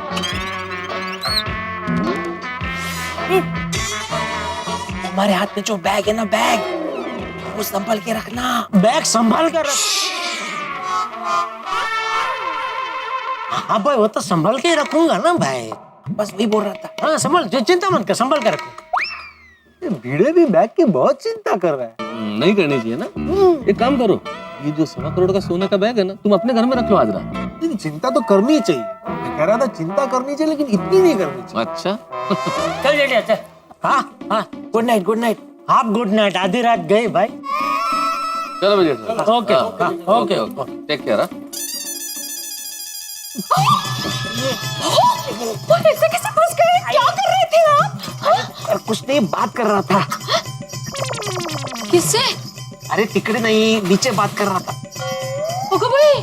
हमारे हाथ में जो बैग है ना, बैग वो संभाल के रखना। बैग संभाल कर रख। हाँ भाई, वो तो संभाल के ही रखूंगा ना भाई। बस वही बोल रहा था। हाँ संभाल, चिंता मत कर, संभाल के रखो। भिड़े भी बैग की बहुत चिंता कर रहा है। नहीं करनी चाहिए ना। एक काम करो, ये जो 1.25 करोड़ का सोने का बैग है ना, तुम अपने घर में रख लो आज रात। नहीं, चिंता तो करनी चाहिए। मैं कह रहा था चिंता करनी चाहिए, लेकिन इतनी नहीं करनी चाहिए। अच्छा चल जेठिया चल। हाँ हाँ, गुड नाइट, गुड नाइट। आप गुड नाइट, आधी रात गई भाई। चलो बजे। Okay okay take care. ऐसे कैसे फंस गए? क्या कर रहे थे आप? और कुछ नहीं, बात कर रहा था। किससे? अरे तिकड़े नहीं, नीचे बात कर रहा था। ओके भाई,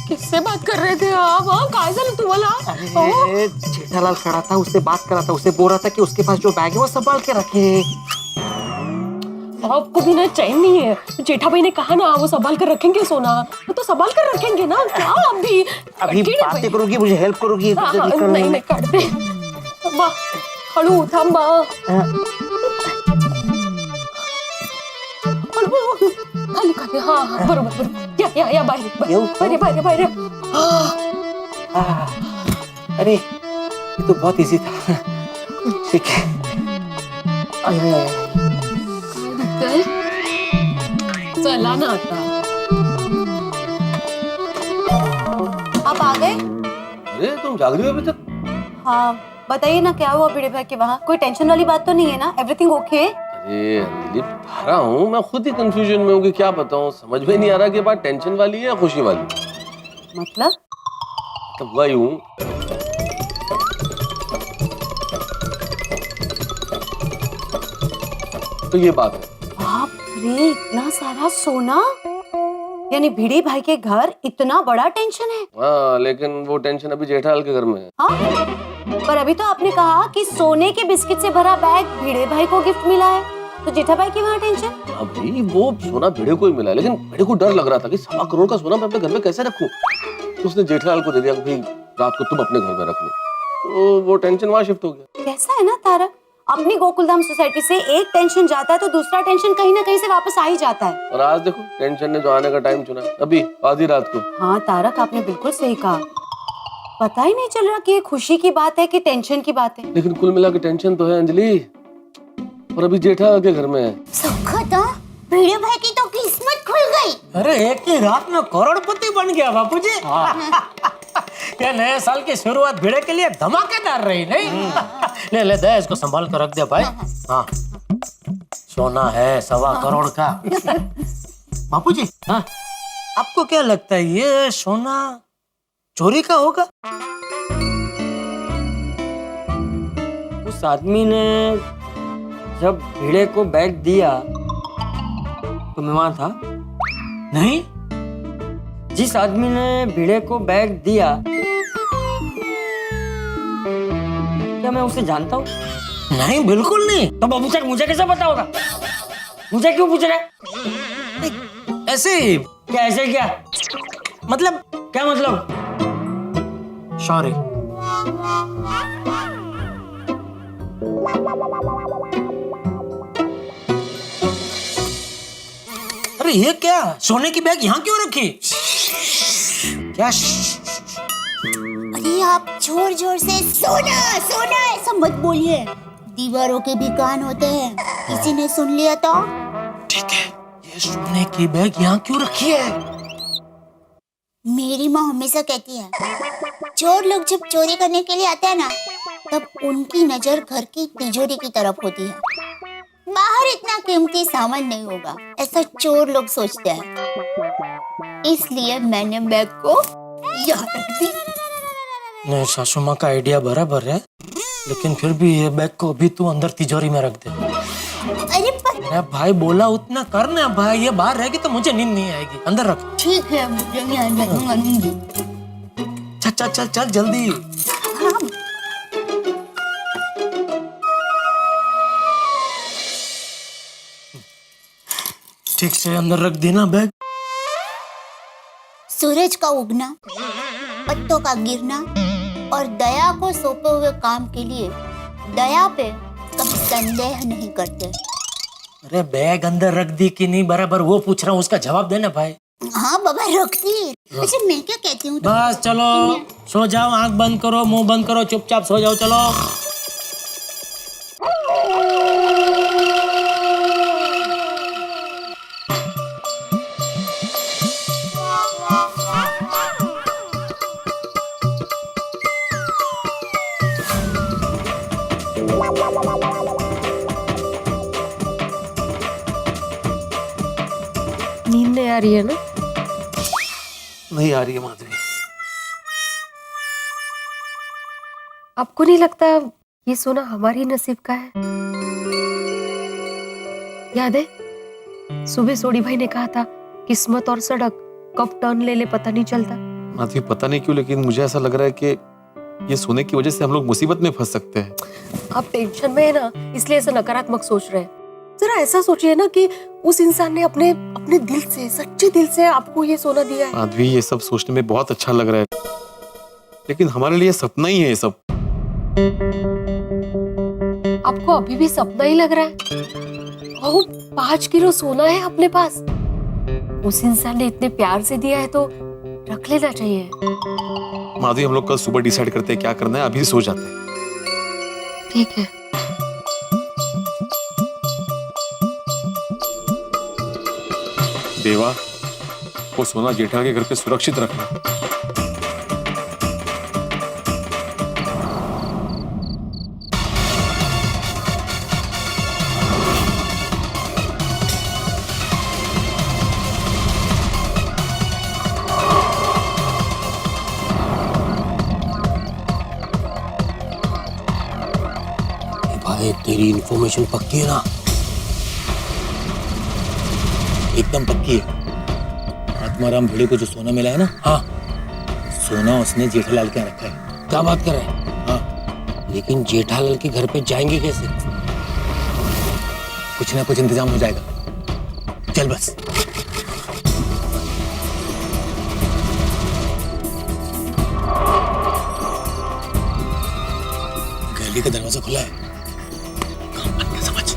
किससे बात कर रहे थे आप? हाँ, काय झालं तुम्हाला? अरे जेठालाल खड़ा था, उससे बात कर रहा था। उससे बोल रहा था कि उसके पास जो बैग है वो संभाल के रखे। आपको भी ना चैन नहीं है। जेठा भाई ने कहा ना वो संभाल कर रखेंगे सोना, वो तो संभाल कर रखेंगे ना। क्या अभी बातें करोगी, मुझे हेल्प करोगी? नहीं नहीं काढ दे. थांबा, हळू थांबा. हळू खाली खाली. हा हा बरोबर बरोबर. या बाहेर बाहेर बाहेर. अरे ये तो बहुत इजी था. ठीक है. चला ना आता. आप आ गए? अरे तुम जाग रही हो अभी तक? हाँ बताइए ना, क्या हुआ भिड़े भाई के वहाँ? कोई टेंशन वाली बात तो नहीं है ना? Everything okay? अरे अंजलि बता रहा हूँ, मैं खुद ही कंफ्यूजन में हूँ कि क्या बताऊँ. समझ में नहीं आ रहा कि बात टेंशन वाली है या खुशी वाली. मतलब? तब हुआ यूं, तो ये बात है. बाप रे, इतना सारा सोना, यानी भिड़े भाई के घर इतना बड़ा टेंशन है. हाँ, लेकिन वो टेंशन अभी जेठालाल के घर में है. हाँ? पर अभी तो आपने कहा कि सोने के बिस्किट से भरा बैग भिड़े भाई को गिफ्ट मिला है, तो जेठा भाई की वहाँ टेंशन? अभी वो सोना भिड़े को ही मिला, लेकिन भिड़े को डर लग रहा था कि 1.25 करोड़ का सोना मैं अपने घर में कैसे रखूं. तो उसने जेठालाल को दे दिया कि भाई रात को तुम अपने घर में रख लो. तो वो टेंशन वहाँ शिफ्ट हो गया. कैसा है ना तारक, अपनी गोकुलधाम सोसाइटी से एक टेंशन जाता है तो दूसरा टेंशन कहीं ना कहीं से वापस आ ही जाता है. और आज देखो टेंशन ने जो आने का टाइम चुना, अभी आधी रात को. हाँ तारक, आपने बिल्कुल सही कहा. पता ही नहीं चल रहा कि ये खुशी की बात है कि टेंशन की बात है. लेकिन कुल मिला के टेंशन तो है अंजलि, और अभी जेठालाल के घर में है. सुखद, भिड़े भाई की तो किस्मत खुल गई. अरे एक ही रात में करोड़पति बन गया बापूजी. ये नए साल की शुरुआत भिड़े के लिए धमाकेदार रही नहीं? ले ले दे, इसको संभाल कर रख दे भाई. हाँ, सोना है 1.25 करोड़ का. बापूजी, हाँ, आपको क्या लगता है ये सोना चोरी का होगा? उस आदमी ने जब भिड़े को बैग दिया तो मैं वहां था नहीं. जिस आदमी ने भिड़े को बैग दिया, क्या मैं उसे जानता हूँ? नहीं, बिल्कुल नहीं. तो बाबू सर मुझे कैसे पता होगा? मुझे क्यों पूछ रहे हैं? ऐसे ही. क्या ऐसे क्या मतलब क्या मतलब? सॉरी. अरे ये क्या, सोने की बैग यहाँ क्यों रखी? क्या? अरे आप जोर जोर से सोना सोना ऐसा मत बोलिए, दीवारों के भी कान होते हैं. किसी ने सुन लिया तो? ठीक है, ये सोने की बैग यहाँ क्यों रखी है? मेरी माँ हमेशा कहती है चोर लोग जब चोरी करने के लिए आते हैं ना, तब उनकी नजर घर की तिजोरी की तरफ होती है। बाहर इतना कीमती सामान नहीं होगा, ऐसा चोर लोग सोचते हैं। इसलिए मैंने बैग को यहाँ रख दी। नहीं, सासू माँ का आइडिया बराबर है, लेकिन फिर भी ये बैग को अभी तू अंदर तिजोरी में रख दे। अरे मैं भाई बोला उतना करना भाई, ये बाहर रहेगी तो मुझे नींद नहीं आएगी, अंदर रख। ठीक है, मुझे नहीं। चल चल चल चल जल्दी। हाँ। ठीक से अंदर रख देना बैग। सूरज का उगना, पत्तों का गिरना और दया को सौंपे हुए काम के लिए दया पे कभी संदेह नहीं करते। अरे बैग अंदर रख दी कि नहीं बराबर वो पूछ रहा हूँ, उसका जवाब देना भाई। हाँ बाबा रख दी। अच्छा मैं क्या कहती हूँ, बस चलो सो जाओ, आंख बंद करो, मुंह बंद करो, चुपचाप सो जाओ, चलो। नींद नहीं आ रही है ना? नहीं आ रही है माधवी। आपको नहीं लगता ये सोना हमारी नसीब का है? याद है सुबह सोडी भाई ने कहा था किस्मत और सड़क कब टर्न ले ले पता नहीं चलता। माधवी पता नहीं क्यों, लेकिन मुझे ऐसा लग रहा है कि ये सोने की वजह से हम लोग मुसीबत में फंस सकते हैं। आप टेंशन में है ना, इसलिए ऐसा नकारात्मक सोच रहे हैं। जरा ऐसा सोचिए ना कि उस इंसान ने अपने अपने दिल से, सच्चे दिल से आपको ये सोना दिया है। माधवी ये सब सोचने में बहुत अच्छा लग रहा है, लेकिन हमारे लिए सपना ही है ये सब। आपको अभी भी सपना ही लग रहा है? वो 5 किलो सोना है अपने पास, उस इंसान ने इतने प्यार से दिया है तो रख लेना चाहिए। माधवी हम लोग कल सुबह डिसाइड करते हैं क्या करना है, अभी सो जाते हैं। ठीक है। देवा, वो सोना जेठा के घर पे सुरक्षित रखना। भाई तेरी इन्फॉर्मेशन पक्की है ना? एकदम पक्की है। आत्माराम भिड़े को जो सोना मिला है ना, हाँ सोना उसने जेठालाल के यहाँ रखा है। क्या बात कर रहे हैं? हाँ, लेकिन जेठालाल के घर पे जाएंगे कैसे? कुछ ना कुछ इंतजाम हो जाएगा। चल बस। गैलरी का दरवाजा खुला है, काम बन गया समझ।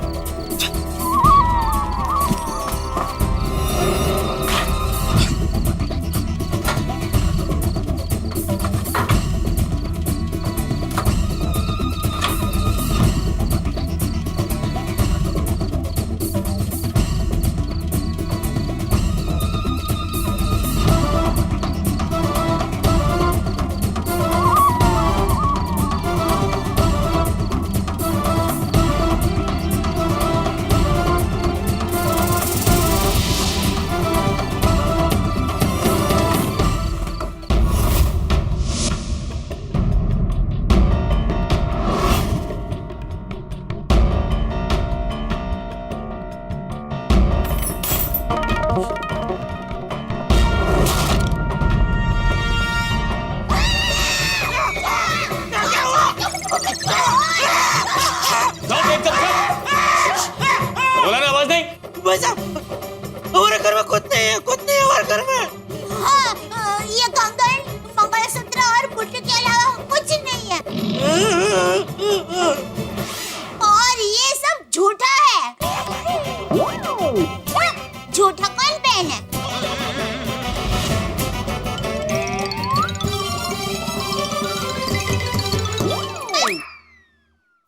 बोला ना आवाज नहीं। हमारे घर में कुछ नहीं है, कुछ नहीं है हमारे घर में। हाँ, ये कंगन, मंगलसूत्र और बुट्टी के अलावा कुछ नहीं है। और ये सब झूठा है। झूठा कौन पहने?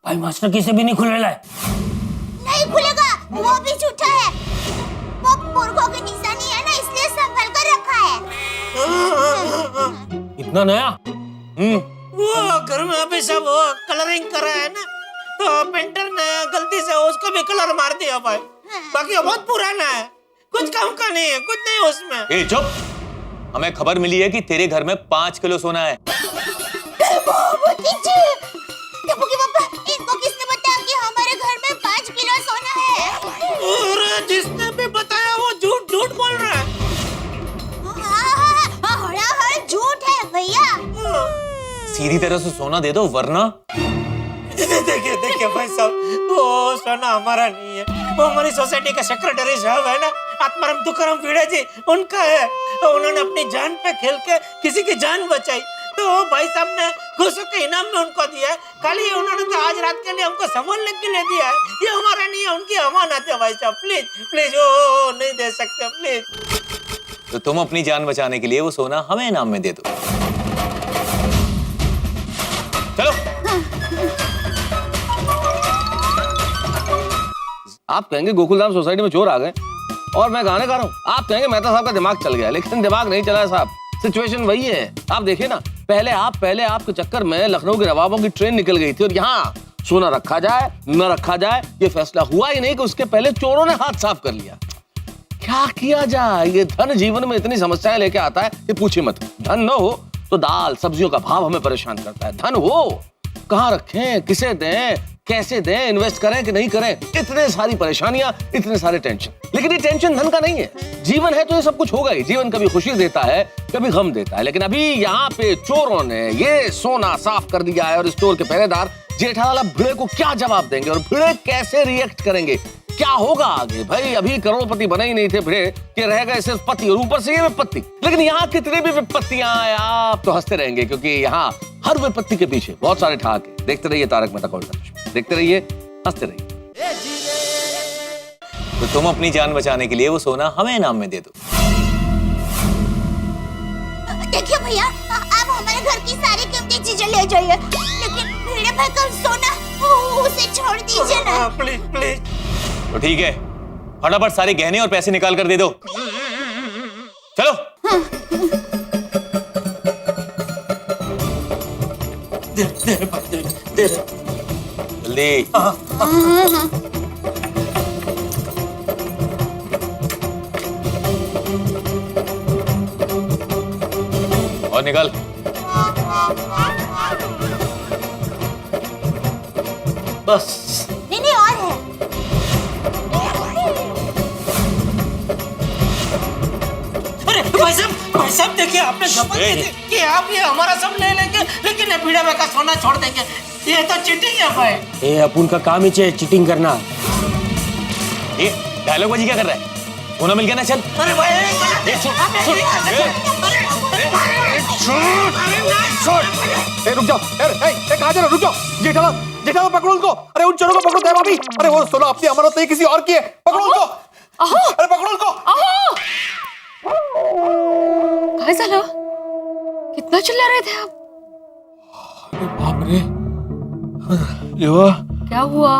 भाई मास्टर किसे भी नहीं खुलेला है। नहीं खुलेगा, वो भी झूठा है। वो पुरखों की निशानी है ना, इसलिए संभल कर रखा है। कितना नया। वो घर में अभी सब वो कलरिंग कर रहा है ना, तो पेंटर ने गलती से उसको भी कलर मार दिया भाई। बाकी वो बहुत पुराना है, कुछ काम का नहीं है, कुछ नहीं उसमें। ए चुप, हमें खबर मिली है कि तेरे घर में 5 किलो सोना है। इनको किसने बताया कि हमारे घर में 5 किलो सोना है? और जिसने भी बताया वो झूठ झूठ बोल रहा है। हाँ, झूठ है भैया। सीधी तरह से सोना दे दो वरना। देखिए भाई साहब, वो सोना हमारा नहीं है, वो हमारी सोसाइटी का सेक्रेटरी साहब है ना, आत्माराम तुकाराम भिड़े जी, उनका है। तो उन्होंने अपनी जान पे खेल के किसी की जान बचाई, तो भाई साहब ने खुश के इनाम में उनको दिया है। खाली उन्होंने तो आज रात के लिए हमको संभालने के लिए दिया है, ये हमारा नहीं है, उनकी अमानत है भाई साहब। प्लीज प्लीज ओ नहीं दे सकते प्लीज। तो तुम अपनी जान बचाने के लिए वो सोना हमें इनाम में दे दो। चलो। आप कहेंगे गोकुलधाम सोसाइटी में चोर आ गए और मैं गाने गा रहा हूँ। आप कहेंगे मेहता साहब का दिमाग चल गया, लेकिन दिमाग नहीं चला है साहब। सिचुएशन वही है, आप देखिए ना, पहले आपके चक्कर में लखनऊ के नवाबों की ट्रेन निकल गई थी और यहाँ सोना रखा जाए न रखा जाए ये फैसला हुआ ही नहीं कि उसके पहले चोरों ने हाथ साफ कर लिया। क्या किया जाए? ये धन जीवन में इतनी समस्याएं लेके आता है कि पूछिए मत। धन न हो तो दाल सब्जियों का भाव हमें परेशान करता है, धन हो कहाँ रखें, किसे दें, कैसे दें, इन्वेस्ट करें कि नहीं करें, इतने सारी परेशानियां, इतने सारे टेंशन। लेकिन ये टेंशन धन का नहीं है, जीवन है तो ये सब कुछ होगा ही। जीवन कभी खुशी देता है, कभी गम देता है। लेकिन अभी यहाँ पे चोरों ने ये सोना साफ कर दिया है और स्टोर के पहरेदार जेठालाल भिड़े को क्या जवाब देंगे और भिड़े कैसे रिएक्ट करेंगे, क्या होगा आगे? भाई अभी करोड़पति बने ही नहीं थे भिड़े कि रह गए सिर्फ पति और ऊपर से ये विपत्ति। लेकिन यहाँ कितने भी विपत्तियां आए आप तो हंसते रहेंगे, क्योंकि यहाँ हर विपत्ति के पीछे बहुत सारे ठहाके। देखते रहिए तारक मेहता का उल्टा चश्मा, देखते रहिए, हंसते रहिए। तो तुम अपनी जान बचाने के लिए वो सोना हमें इनाम में दे दो। देखिए भैया, आप हमारे घर की सारी कीमती चीजें ले जाइए, लेकिन भिड़े भाई का सोना उसे छोड़ दीजिए ना। Please please. तो ठीक है, फटाफट सारे गहने और पैसे निकाल कर दे दो। चलो। जल्दी। और निकाल। बस। नहीं और है। अरे भाई साहब देखिए, आपने शपथ दी थी कि आप ये हमारा सब ले लेंगे, लेकिन ये भिड़े भाई का सोना छोड़ देंगे। ये तो चीटिंग है भाई। ये अपन का काम ही है चीटिंग करना। ये डायलॉग बाजी क्या कर रहा है? सोना मिल गया ना, चल। अरे भाई रुक जाओ, कहाँ जा रहे हो? रुक जाओ, जेठालाल पकड़ो उनको। अरे उन चोरों को पकड़ो दया भाभी। अरे वो सोना अपनी अमानत नहीं किसी और की है, पकड़ो उनको। अरे पकड़ो उनको। काय झालं? कितना चिल्ला रहे थे आप? अरे बाप रे, ये हुआ क्या हुआ?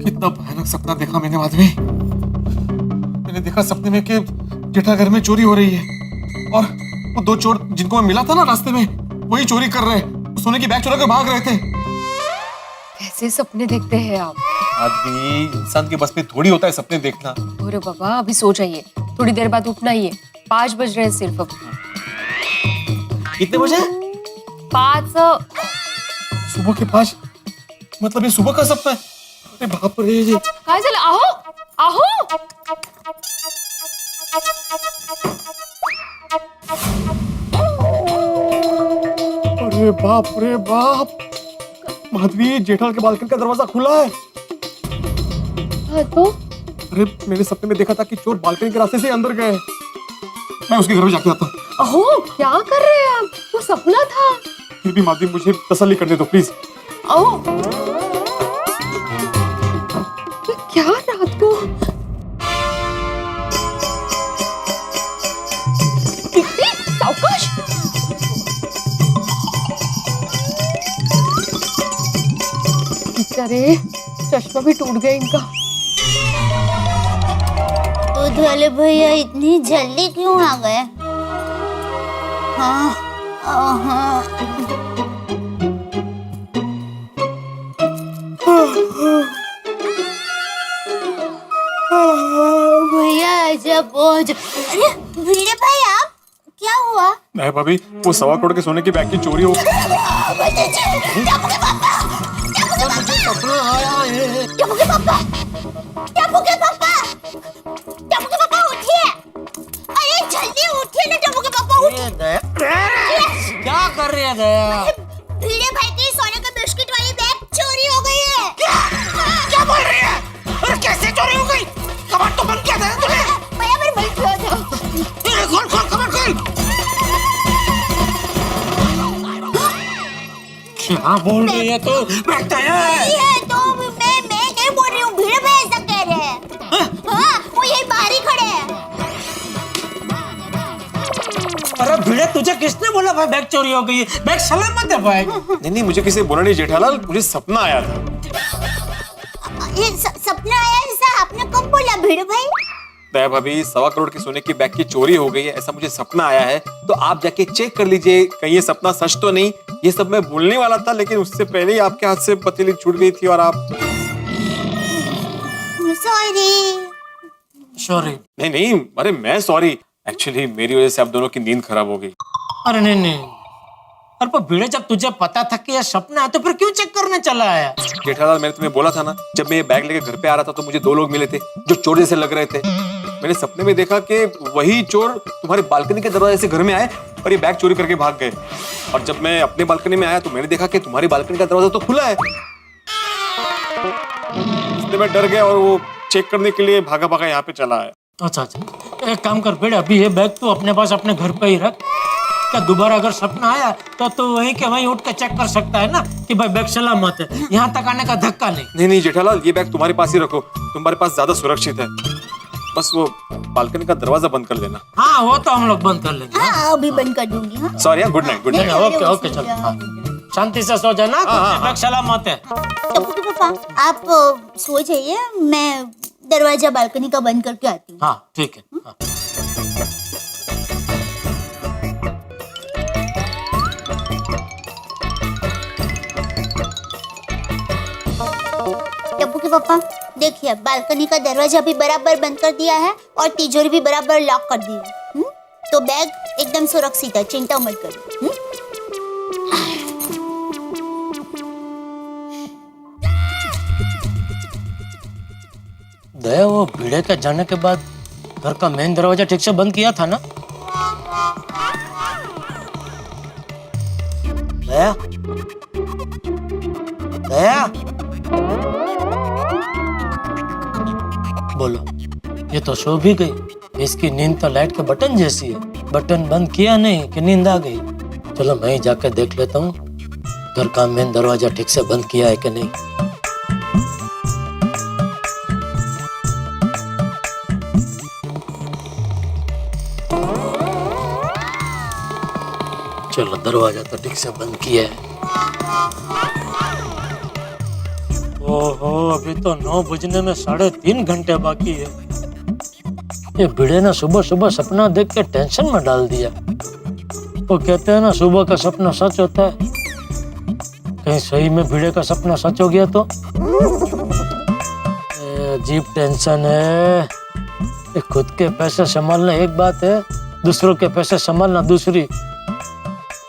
कितना भयानक सपना देखा मैंने माधवी। मैंने देखा सपने में कि जेठा घर में चोरी हो रही है और वो 2 चोर जिनको मैं मिला था ना रास्ते में, वही चोरी कर रहे हैं, सोने की बैग चुरा कर भाग रहे थे। कैसे सपने देखते हैं आप? आदमी इंसान के बस में थोड़ी होता है सपने देखना। अरे बाबा, अभी सो जाइए, थोड़ी देर बाद उठना ही है। 5 बज रहे हैं सिर्फ अब। कितने बजे? 5। सुबह के 5? मतलब ये सुबह का सपना है? अरे बाप रे। काय झालं? आहो। अरे बाप रे बाप, माधवी जेठालाल के बालकनी का दरवाजा खुला है। हाँ तो? अरे मैंने सपने में देखा था कि चोर बालकनी के रास्ते से अंदर गए। मैं उसके घर में जाके आता हूँ। अहो, क्या कर रहे हैं आप? वो सपना था। फिर भी माधवी मुझे तसल्ली करने दो प्लीज। अहो, क्या रात को? सावकाश। बेचारे, चश्मा भी टूट गया इनका। दूध वाले भैया इतनी जल्दी क्यों आ गए? हाँ हाँ भैया जब अरे भिड़े भाई आप क्या हुआ? नहीं भाभी, वो 1.25 करोड़ के सोने की बैग की चोरी हो उठिए, अरे जल्दी उठिए ना टप्पू के पापा। क्या कर रही है दया? भिड़े भाई की सोने का बिस्किट वाली बैग चोरी हो गई है। क्या बोल रही है? और कैसे चोरी हो गई? कबाड़ तो बंद किया था ना तूने? भैया मेरे बंद किया था। खोल खोल कबाड़ खोल। क्या बोल रही है तू? बैठता है। ये तो मैं नहीं बोल रही हूँ, भिड़े भाई ऐसा कह रहे हैं। हाँ, वो यही बाहर ही खड़े हैं। अरे भिड़े, तुझे किसने बोला भाई बैग चोरी हो गई है? बैग सलामत है भाई। नहीं, मुझे किसी ने बोला नहीं जेठालाल, मुझे सपना आया था। ये सपना आया ऐसा आपने कब बोला भिड़े भाई? दया भाभी, 1.25 करोड़ के सोने की बैग की चोरी हो गई है, ऐसा मुझे सपना आया है। तो आप जाके चेक कर लीजिए कहीं ये सपना सच तो नहीं। ये सब मैं बोलने वाला था, लेकिन उससे पहले ही आपके हाथ से पतीली छूट गई थी और आप सॉरी। नहीं, अरे मैं सॉरी। एक्चुअली मेरी वजह से आप दोनों की नींद खराब हो गई। अरे नहीं। अरे पर भिड़े, जब तुझे पता था कि यह सपना है तो फिर क्यों चेक करने चला आया? जेठालाल, मैंने तुम्हें बोला था ना, जब मैं ये बैग लेके घर पे आ रहा था तो मुझे 2 लोग मिले थे जो चोर जैसे लग रहे थे। मैंने सपने में देखा कि वही चोर तुम्हारे बालकनी के दरवाजे से घर में आए और ये बैग चोरी करके भाग गए। और जब मैं अपने बालकनी में आया तो मैंने देखा कि तुम्हारी बालकनी का दरवाजा तो खुला है। इसलिए मैं डर गया और वो चेक करने के लिए भागा यहाँ पे चला आया। अच्छा, एक काम कर भिड़े, अभी ये बैग तू अपने पास अपने घर पे ही रख। क्या दोबारा अगर सपना आया तो तू वहीं के वहीं उठ के चेक कर सकता है ना कि भाई बैग सलामत है, यहाँ तक आने का धक्का नहीं। नहीं जेठालाल, ये बैग तुम्हारे पास ही रखो, तुम्हारे पास ज्यादा सुरक्षित है। बस वो बालकनी का दरवाजा बंद कर देना। हाँ, वो तो हम लोग बंद कर लेंगे। हाँ, अभी बंद कर दूंगी। हाँ? Sorry, good night. ओके चल। शांति से सो जाना, बैग सलामत है। टप्पू के पापा आप सो जाइए, मैं दरवाजा बालकनी का बंद करके आती हूँ। हाँ ठीक है। हाँ। टप्पू के पापा देखिए, बालकनी का दरवाजा भी बराबर बंद कर दिया है और तिजोरी भी बराबर लॉक कर दी है। तो बैग एकदम सुरक्षित है, चिंता मत करो। दया, वो भिड़े के जाने के बाद घर का मेन दरवाजा ठीक से बंद किया था ना? दया, दया, बोलो। ये तो सो भी गई। इसकी नींद तो लाइट के बटन जैसी है, बटन बंद किया नहीं कि नींद आ गई। चलो मैं ही जाकर देख लेता हूँ घर का मेन दरवाजा ठीक से बंद किया है कि नहीं। चलो, दरवाजा तो ठीक से बंद किया है। ओहो, अभी तो 9 बजने में 3.5 घंटे बाकी है। ये भिड़े ने सुबह सुबह सपना देख के टेंशन में डाल दिया। वो कहते हैं ना, सुबह का सपना सच होता है। कहीं सही में भिड़े का सपना सच हो गया तो अजीब टेंशन है। ये खुद के पैसे संभालना एक बात है, दूसरों के पैसे संभालना दूसरी।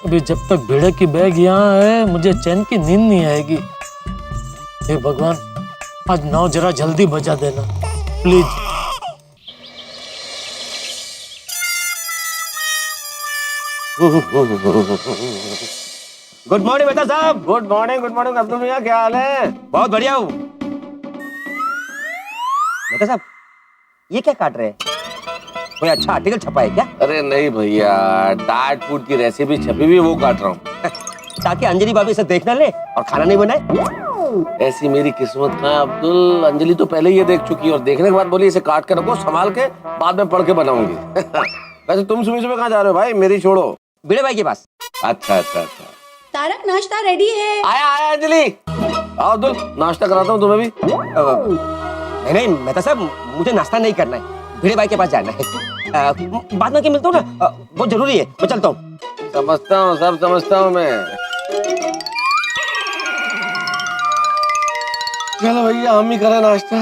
अभी जब तक भिड़े की बैग यहाँ है, मुझे चैन की नींद नहीं आएगी। हे भगवान, आज 9 जरा जल्दी बजा देना प्लीज। गुड मॉर्निंग बेटा साहब। गुड मॉर्निंग अब्दुल भैया, क्या हाल है? बहुत बढ़िया हूँ। बेटा साहब, ये क्या काट रहे हैं? कोई अच्छा आर्टिकल छपा है क्या? अरे नहीं भैया, डाइट फूड की रेसिपी छपी हुई है, वो काट रहा हूँ। ताकि अंजलि भाभी से देखना ले और खाना नहीं बनाए। ऐसी मेरी किस्मत है अब्दुल, अंजलि तो पहले ये देख चुकी है और देखने के बाद बोली इसे काट के रखो, संभाल के बाद में पढ़ के बनाऊंगी। वैसे तुम सुबह सुबह कहाँ जा रहे हो भाई? मेरी छोड़ो, भिड़े भाई के पास। अच्छा। तारक, नाश्ता रेडी है। आया अंजलि। आओ अब्दुल, नाश्ता कराता हूँ तुम्हें भी। नहीं मेहता साहब, मुझे नाश्ता नहीं करना है, भिड़े भाई के पास जाना है। बाद में के मिलता हूँ ना, बहुत जरूरी है, मैं चलता हूँ। समझता हूँ, सब समझता हूँ मैं। चलो भैया हम ही करें नाश्ता।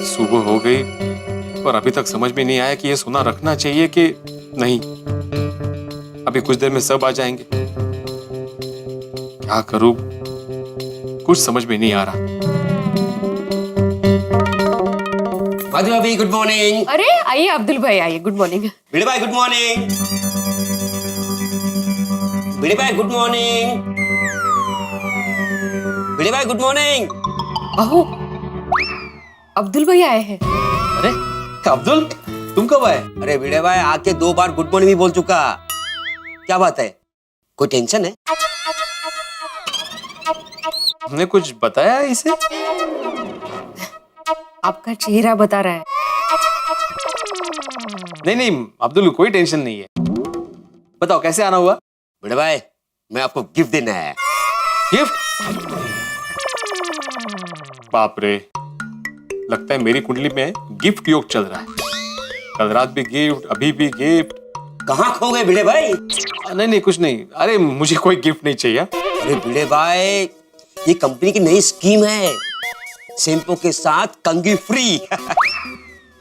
सुबह हो गई और अभी तक समझ में नहीं आया कि ये सोना रखना चाहिए कि नहीं। अभी कुछ देर में सब आ जाएंगे, क्या करूं कुछ समझ में नहीं आ रहा। माधवी भाभी गुड मॉर्निंग। अरे आइए अब्दुल भाई, आइए, गुड मॉर्निंग। भिड़े भाई गुड मॉर्निंग। भिड़े भाई गुड मॉर्निंग। भिड़े भाई गुड मॉर्निंग। अहो, अब्दुल भाई आए हैं। अरे अब्दुल, तुम कब आए? अरे भिड़े भाई आके 2 बार गुड मॉर्निंग भी बोल चुका। क्या बात है, कोई टेंशन है? हमने कुछ बताया इसे? आपका चेहरा बता रहा है। नहीं अब्दुल, कोई टेंशन नहीं है। बताओ कैसे आना हुआ? भिड़े भाई मैं आपको गिफ्ट देना है। गिफ्ट? बाप रे, लगता है मेरी कुंडली में गिफ्ट योग चल रहा है। कल रात भी गिफ्ट, अभी भी गिफ्ट। कहाँ खो गए भिड़े भाई? नहीं कुछ नहीं। अरे मुझे कोई गिफ्ट नहीं चाहिए। अरे भिड़े भाई ये कंपनी की नई स्कीम है, शैम्पू के साथ कंघी फ्री।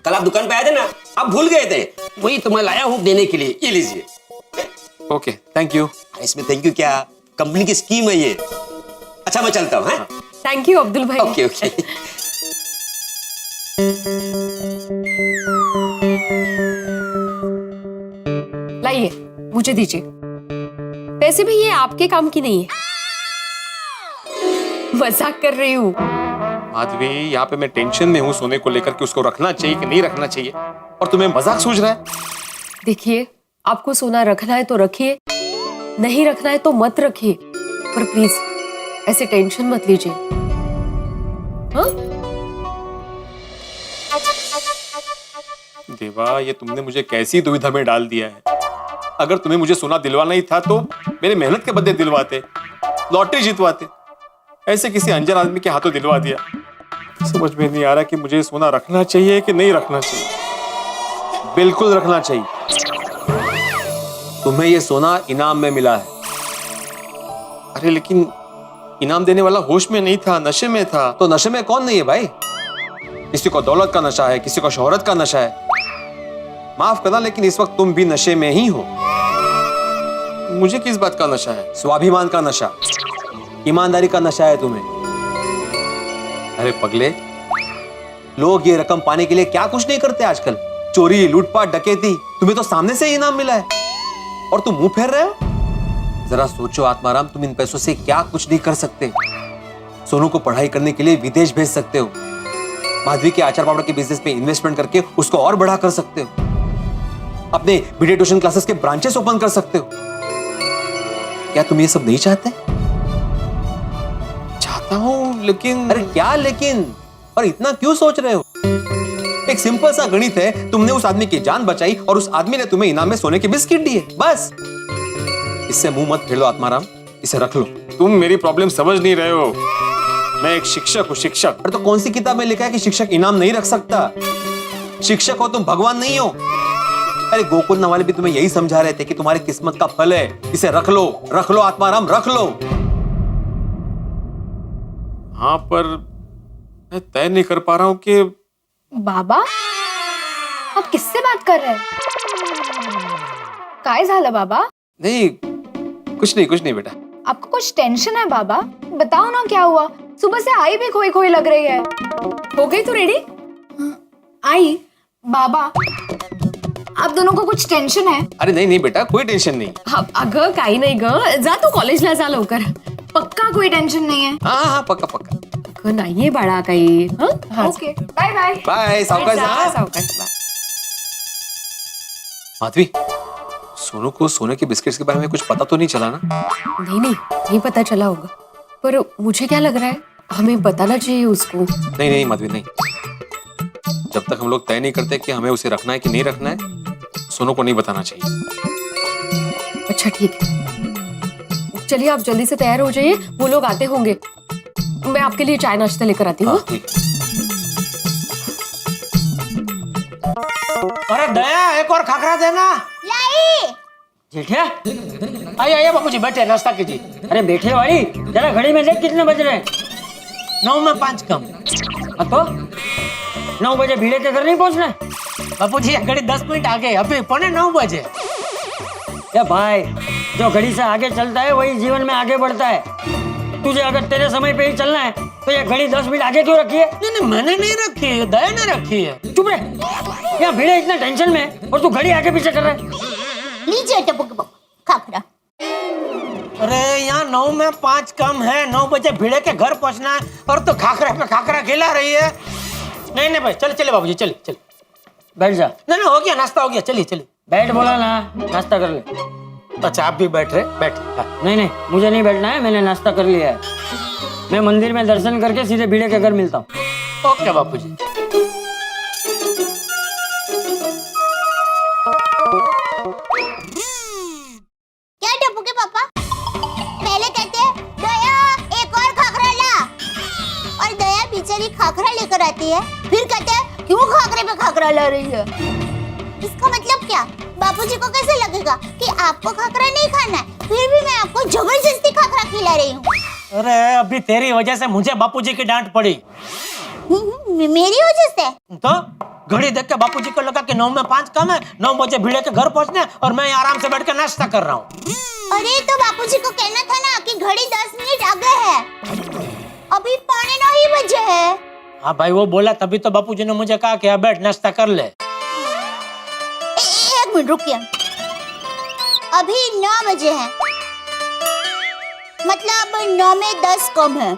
कल आप दुकान पे आए थे ना, आप भूल गए थे, वही तो मैं लाया हूँ देने के लिए। ये लीजिए। Okay thank you. इसमें थैंक यू क्या, कंपनी की स्कीम है ये। अच्छा मैं चलता हूँ। थैंक यू अब्दुल भाई। Okay okay. लाइए, मुझे दीजिए। वैसे भी ये आपके काम की नहीं है, मजाक कर रही हूँ। माधवी, यहाँ पे मैं टेंशन में हूँ सोने को लेकर कि उसको रखना चाहिए कि नहीं रखना चाहिए, और तुम्हें मजाक सूझ रहा है। देखिए, आपको सोना रखना है तो रखिए, नहीं रखना है तो मत रखिए, पर प्लीज ऐसे टेंशन मत लीजिए। हाँ? देवा, ये तुमने मुझे कैसी दुविधा में डाल दिया है। अगर तुम्हें मुझे सोना दिलवाना ही था तो मेरे मेहनत के बदले दिलवाते, लॉटरी जितवाते। ऐसे किसी अनजान आदमी के हाथों दिलवा दिया। समझ में नहीं आ रहा कि मुझे सोना रखना चाहिए कि नहीं रखना चाहिए। बिल्कुल रखना चाहिए। तुम्हें ये सोना इनाम में मिला है। अरे लेकिन इनाम देने वाला होश में नहीं था, नशे में था। तो नशे में कौन नहीं है भाई? किसी को दौलत का नशा है, किसी को शोहरत का नशा है। माफ करना लेकिन इस वक्त तुम भी नशे में ही हो। मुझे किस बात का नशा है? स्वाभिमान का नशा, ईमानदारी का नशा है तुम्हें। अरे पगले, लोग ये रकम पाने के लिए क्या कुछ नहीं करते आजकल। चोरी, लूटपाट, डकैती, तुम्हें तो सामने से ही इनाम मिला है और तुम मुंह फेर रहे हो। जरा सोचो आत्माराम, तुम इन पैसों से क्या कुछ नहीं कर सकते। सोनू को पढ़ाई करने के लिए विदेश भेज सकते हो। माधवी के आचार पापड़ के बिजनेस में इन्वेस्टमेंट करके उसको और बड़ा कर सकते हो। अपने वीडियो ट्यूशन क्लासेस के ब्रांचेस ओपन कर सकते हो। क्या तुम ये सब नहीं चाहते? चाहता हूं लेकिन। अरे क्या लेकिन, और इतना क्यों सोच रहे हो? एक सिंपल सा गणित है, तुमने उस आदमी की जान बचाई और उस आदमी ने तुम्हें इनाम में सोने के बिस्किट दिए, बस। इससे मुंह मत फेर लो आत्माराम, इसे रख लो। तुम मेरी प्रॉब्लम समझ नहीं रहे हो। मैं एक शिक्षक हूँ, शिक्षक। अरे तो कौन सी किताब में लिखा है कि शिक्षक इनाम नहीं रख सकता? शिक्षक हो तुम, भगवान नहीं हो। अरे गोकुल वाले भी तुम्हें यही समझा रहे थे कि तुम्हारी किस्मत का फल है, इसे रख लो आत्माराम, रख लो। हाँ, पर मैं तय नहीं कर पा रहा हूँ कि। बाबा, आप किससे बात कर रहे हैं? काय झालं बाबा? नहीं कुछ नहीं बेटा। आपको कुछ टेंशन है बाबा? बताओ ना क्या हुआ? सुबह से आई भी खोई खोई लग रही है। हो गई तो रेडी? आई बाबा, आप दोनों को कुछ टेंशन है? अरे नहीं बेटा, कोई टेंशन नहीं। अगं काही नाही ग, जा तू कॉलेजला जा लवकर। पक्का कोई टेंशन नहीं है? हाँ पक्का। अगं नाहीये बाळा काही। Okay, bye bye. बाय, सावकाश जा। सावकाश, बाय। माधवी, सोनू को सोने के बिस्किट्स के बारे में कुछ पता तो नहीं चला ना? नहीं पता चला होगा, पर मुझे क्या लग रहा है हमें बताना चाहिए उसको। नहीं माधवी, नहीं। जब तक हम लोग तय नहीं करते कि हमें उसे रखना है कि नहीं रखना है, सोनू को नहीं बताना चाहिए। अच्छा ठीक है, चलिए आप जल्दी से तैयार हो जाइए, वो लोग आते होंगे। मैं आपके लिए चाय नाश्ता लेकर आती हूँ। ठीक है। अरे दया, एक और खाखरा देना। लाई। जेठिया आइए आइए बापूजी, बैठे, नाश्ता कीजिए। अरे बैठे वाली, जरा घड़ी में देख कितने बज रहे हैं। 9 में 5 कम। तो 9 बजे भीड़े के घर नहीं पहुंचना है? बापूजी ये घड़ी 10 मिनट आगे, अभी 8:45 बजे। ए भाई, जो घड़ी से आगे चलता है वही जीवन में आगे बढ़ता है। तुझे अगर तेरे समय पे ही चलना है तो ये घड़ी 10 मिनट आगे क्यों रखी है? नहीं मैंने नहीं रखी है, दया ने रखी है। चुप रहे, यहाँ भीड़े इतना टेंशन में है और तू घड़ी आगे पीछे कर रहा है। लीजिए टप्पू के पापा खाखरा। अरे यहाँ 9 में 5 कम है, 9 बजे भीड़े के घर पहुंचना है और तो खाखरा पे खाखरा खिला रही है। नहीं भाई, चले चले बाबूजी, चले चले। बैठ जा। नहीं हो गया, नाश्ता हो गया, चलिए चलिए। बैठ बोला ना, नाश्ता कर ले। अच्छा आप भी बैठ रहे, बैठ। नहीं मुझे नहीं बैठना है, मैंने नाश्ता कर लिया है। मैं मंदिर में दर्शन करके सीधे भीड़े के घर मिलता हूँ। ओके बापूजी। क्या टप्पू के पापा पहले कहते हैं दया एक और खाखरा ला, और दया बेचारी खाखरा लेकर आती है, फिर कहते हैं क्यों खाखरे पे खाखरा ला रही है। इसका मतलब क्या? बापूजी को कैसे लगेगा कि आपको खाखरा नहीं खाना है, फिर भी मैं आपको जबरदस्ती खाखरा खिला रही हूँ। अरे अभी तेरी वजह से मुझे बापूजी की डांट पड़ी। मेरी वजह से? तो घड़ी देख के बापूजी को लगा कि 9 में 5 कम है, 9 बजे भीड़े के घर पहुंचने और मैं आराम से बैठ के नाश्ता कर रहा हूँ। अरे तो बापूजी को कहना था ना कि घड़ी 10 मिनट आगे है, अभी 8:45 ही बजे है। हाँ भाई वो बोला तभी तो बापूजी ने मुझे कहा कि बैठ नाश्ता कर ले। एक मिनट रुकिए, अभी 9 बजे हैं, मतलब 9 में 10 कम है,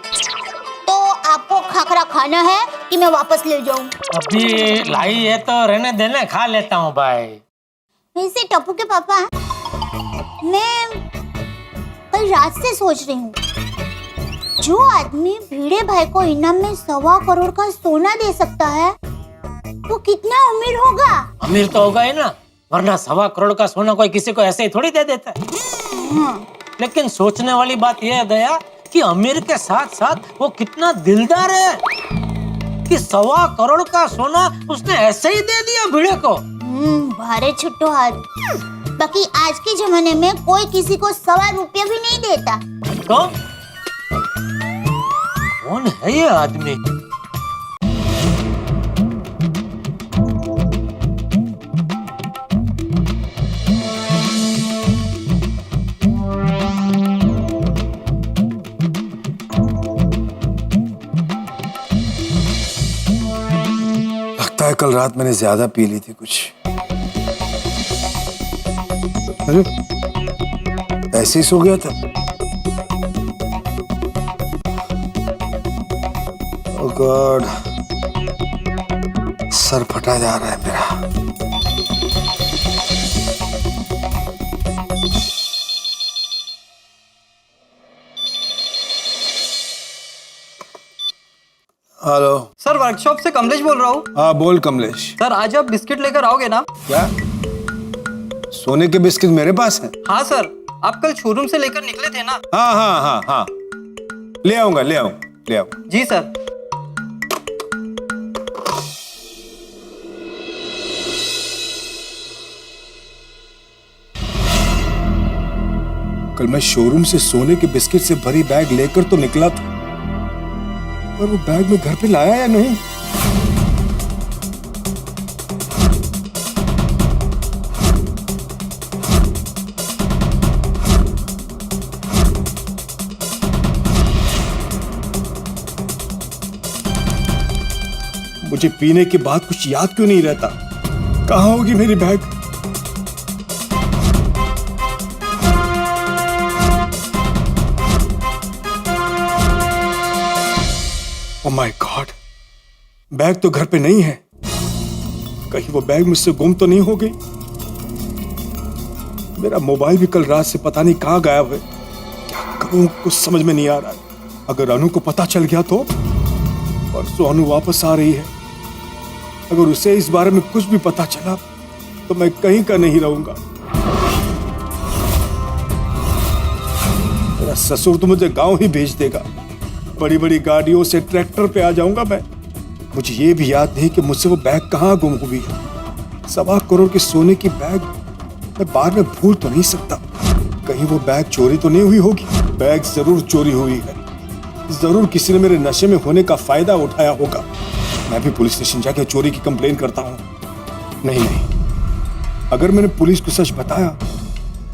तो आपको खाखरा खाना है कि मैं वापस ले जाऊं? अभी लाई है तो रहने देना, खा लेता हूँ भाई। वैसे टप्पू के पापा, मैं कल रात से सोच रही हूँ, जो आदमी भीड़े भाई को इनाम में 1.25 करोड़ का सोना दे सकता है वो कितना अमीर होगा? अमीर तो होगा ही ना, वरना 1.25 करोड़ का सोना कोई किसी को ऐसे ही थोड़ी दे देता है। लेकिन सोचने वाली बात यह है दया कि अमीर के साथ साथ वो कितना दिलदार है कि 1.25 करोड़ का सोना उसने ऐसे ही दे दिया भीड़े को। भारे छुट्टो हाथ। बाकी आज के जमाने में कोई किसी को 1.25 रुपया भी नहीं देता। तो कौन है ये आदमी? लगता है कल रात मैंने ज्यादा पी ली थी कुछ। अरे ऐसे ही सो गया था। ओह गॉड, सर फटा जा रहा है मेरा। हेलो सर, वर्कशॉप से कमलेश बोल रहा हूँ। हाँ बोल कमलेश। सर आज आप बिस्किट लेकर आओगे ना? क्या सोने के बिस्किट मेरे पास है? हाँ सर, आप कल शोरूम से लेकर निकले थे ना? हाँ हाँ हाँ हाँ, ले आऊंगा ले आऊंगा ले आऊंगा। जी सर। कल मैं शोरूम से सोने के बिस्किट से भरी बैग लेकर तो निकला था, पर वो बैग में घर पे लाया या नहीं? मुझे पीने के बाद कुछ याद क्यों नहीं रहता? कहाँ होगी मेरी bag? Oh my God, bag तो घर पे नहीं है। कहीं वो बैग मुझसे गुम तो नहीं हो गई? मेरा मोबाइल भी कल रात से पता नहीं कहाँ गायब है। क्या करूं, कुछ समझ में नहीं आ रहा है। अगर अनु को पता चल गया तो? परसों अनु वापस आ रही है, अगर उसे इस बारे में कुछ भी पता चला तो मैं कहीं का नहीं रहूंगा। मेरा ससुर तो मुझे गांव ही भेज देगा, बड़ी बड़ी गाड़ियों से ट्रैक्टर पे आ जाऊंगा मैं। मुझे ये भी याद नहीं कि मुझसे वो बैग कहाँ गुम हुई है। 1.25 करोड़ के सोने की बैग मैं बाद में भूल तो नहीं सकता। कहीं वो बैग चोरी तो नहीं हुई होगी? बैग जरूर चोरी हुई है। जरूर किसी ने मेरे नशे में होने का फायदा उठाया होगा। मैं भी पुलिस स्टेशन जाके चोरी की कंप्लेन करता हूँ। नहीं, अगर मैंने पुलिस को सच बताया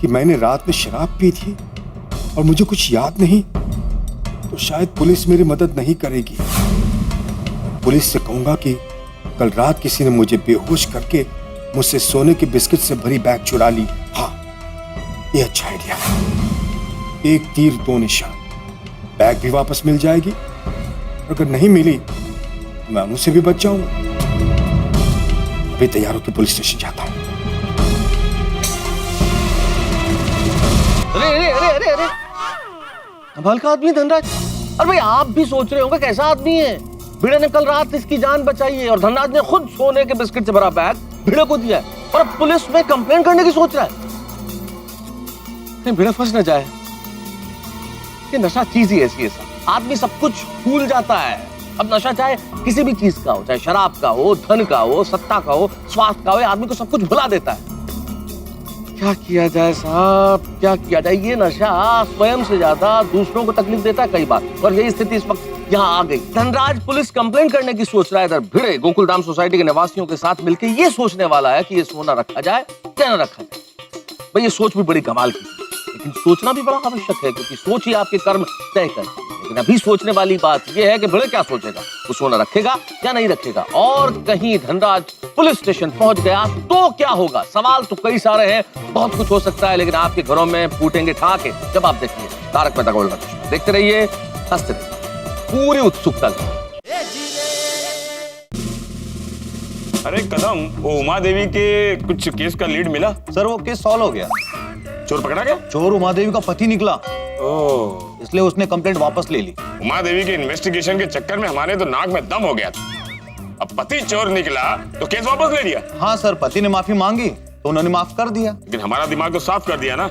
कि मैंने रात में शराब पी थी और मुझे कुछ याद नहीं, तो शायद पुलिस मेरी मदद नहीं करेगी। पुलिस से कहूंगा कि कल रात किसी ने मुझे बेहोश करके मुझसे सोने के बिस्किट से भरी बैग चुरा ली। हाँ, ये अच्छा आइडिया है। एक तीर दो निशान। बैग भी वापस मिल जाएगी, अगर नहीं मिली तो मैं उनसे भी बच जाऊंगा। अभी तैयार होकर पुलिस स्टेशन जाता हूं। अरे कमाल का आदमी धनराज। अरे भाई आप भी सोच रहे होंगे कैसा आदमी है। भिड़े ने कल रात इसकी जान बचाई है और धनराज ने खुद सोने के बिस्किट से भरा बैग भिड़े को दिया है और अब पुलिस में कंप्लेन करने की सोच रहा है। कहीं भिड़े फंस न जाए। ये नशा चीज ही ऐसी है साहब, आदमी सब कुछ भूल जाता है। अब नशा चाहे किसी भी चीज का हो, चाहे शराब का हो, धन का हो, सत्ता का हो, स्वास्थ्य का हो, आदमी को सब कुछ भुला देता है। क्या किया जाए साहब, क्या किया जाए? ये नशा स्वयं से ज्यादा दूसरों को तकलीफ देता है कई बार, और यही स्थिति इस वक्त यहाँ आ गई। धनराज पुलिस कंप्लेंट करने की सोच रहा है, इधर भिड़े गोकुलधाम सोसाइटी के निवासियों के साथ मिलकर ये सोचने वाला है कि ये सोना रखा जाए या न रखा जाए। भाई ये सोच भी बड़ी कमाल की, लेकिन सोचना भी बड़ा आवश्यक है, क्योंकि सोच ही आपके कर्म तय करती है। लेकिन अभी सोचने वाली बात यह है कि भिड़े क्या सोचेगा, वो सोना रखेगा या नहीं रखेगा। और कहीं धनराज पुलिस स्टेशन पहुंच गया तो क्या होगा? सवाल तो कई सारे हैं, बहुत कुछ हो सकता है, लेकिन आपके घरों में फूटेंगे ठहाके जब आप देखेंगे तारक मेहता का उल्टा चश्मा। देखते रहिए, हंसते रहिए, पूरी उत्सुकता। अरे कदम, वो उमा देवी के कुछ केस का लीड मिला? सर वो केस सॉल्व हो गया। चोर पकड़ा गया? चोर उमा देवी का पति निकला, ओह, इसलिए उसने कंप्लेंट वापस ले ली। उमा देवी के इन्वेस्टिगेशन के चक्कर में हमारे तो नाक में दम हो गया था। अब पति चोर निकला तो केस वापस ले लिया? हाँ सर, पति ने माफी मांगी तो उन्होंने माफ कर दिया। लेकिन हमारा दिमाग तो साफ कर दिया ना।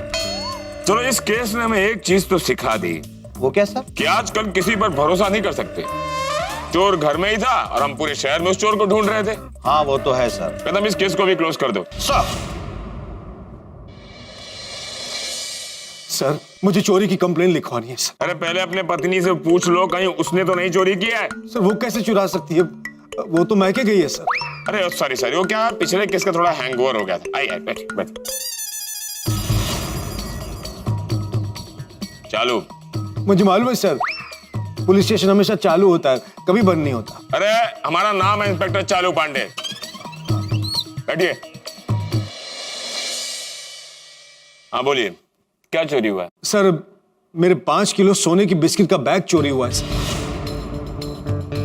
चलो, इस केस ने हमें एक चीज तो सिखा दी। वो क्या सर? कि आजकल किसी पर भरोसा नहीं कर सकते। चोर घर में ही था और हम पूरे शहर में उस चोर को ढूंढ रहे थे। हाँ वो तो है सर। कदम, इस केस को भी क्लोज कर दो। सर मुझे चोरी की कंप्लेन लिखवानी है सर। अरे पहले अपने पत्नी से पूछ लो, कहीं उसने तो नहीं चोरी किया है। सर वो कैसे चुरा सकती है, वो तो मैके गई है सर। अरे सॉरी, वो क्या पिछले केस का थोड़ा हैंगओवर हो गया था। आई बैठ। चालू। मुझे मालूम है सर, पुलिस स्टेशन हमेशा चालू होता है, कभी बंद नहीं होता। अरे हमारा नाम है इंस्पेक्टर चालू पांडे। बैठिए। हाँ बोलिए, क्या चोरी हुआ है? सर मेरे 5 किलो सोने की बिस्किट का बैग चोरी हुआ है सर।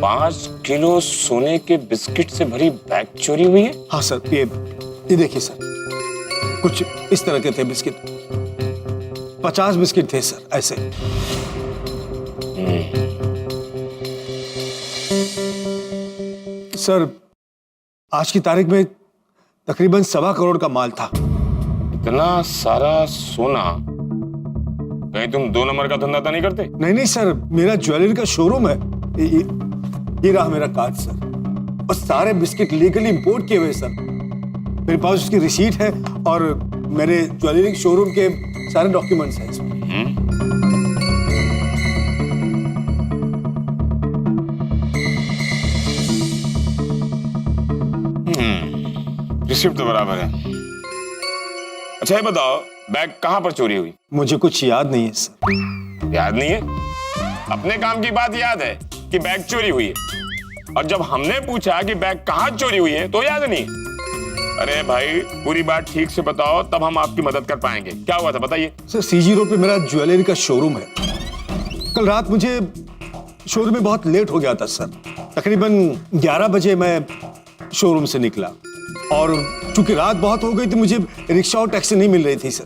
5 किलो सोने के बिस्किट से भरी बैग चोरी हुई है? हाँ सर, ये देखिए सर, कुछ इस तरह के थे बिस्किट। 50 बिस्किट थे सर, ऐसे। सर आज की तारीख में तकरीबन 1.25 करोड़ का माल था। इतना सारा सोना, कहीं तुम 2 नंबर का धंधा तो नहीं करते? नहीं सर, मेरा ज्वेलरी का शोरूम है। ये रहा मेरा कार्ड सर, और सारे बिस्किट लीगली इंपोर्ट किए हुए सर। मेरे पास उसकी रिसीट है और मेरे ज्वेलरी शोरूम के सारे डॉक्यूमेंट्स हैं इसमें। रिसिप्ट तो बराबर है। अच्छा ये बताओ, बैग कहां पर चोरी हुई? मुझे कुछ याद नहीं है सर। याद नहीं है? अपने काम की बात याद है कि बैग चोरी हुई है, और जब हमने पूछा कि बैग कहां चोरी हुई है तो याद नहीं। अरे भाई पूरी बात ठीक से बताओ, तब हम आपकी मदद कर पाएंगे। क्या हुआ था बताइए। सर सीजी रोड पे मेरा ज्वेलरी का शोरूम है। कल रात मुझे शोरूम में बहुत लेट हो गया था सर। तकरीबन 11 बजे मैं शोरूम से निकला, और चूंकि रात बहुत हो गई थी, मुझे रिक्शा और टैक्सी नहीं मिल रही थी सर।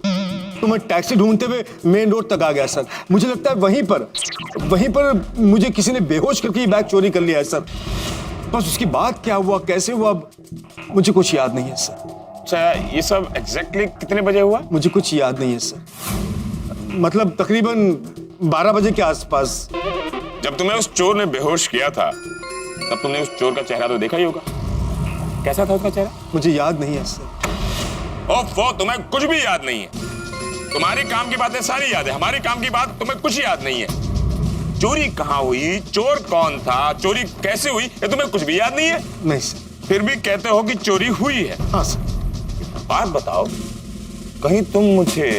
तो मैं टैक्सी ढूंढते हुए मेन रोड तक आ गया सर। मुझे लगता है वहीं पर मुझे किसी ने बेहोश करके ये बैग चोरी कर लिया है सर। बस उसकी बात क्या हुआ, कैसे हुआ, मुझे कुछ याद नहीं है सर। अच्छा ये सब एग्जैक्टली कितने बजे हुआ? मुझे कुछ याद नहीं है सर, मतलब तकरीबन 12 बजे के आसपास। जब तुम्हें उस चोर ने बेहोश किया था, तब तुमने उस चोर का चेहरा तो देखा ही होगा। कैसा था उसका चेहरा? मुझे याद नहीं है सर। ओफो, तुम्हें कुछ भी याद नहीं है। तुम्हारी काम की बातें सारी याद है, हमारी काम की बात तुम्हें कुछ याद नहीं है। चोरी कहाँ हुई, चोर कौन था, चोरी कैसे हुई, ये तुम्हें कुछ भी याद नहीं है? नहीं सर। फिर भी कहते हो कि चोरी हुई है। हाँ सर। बात बताओ, कहीं तुम मुझे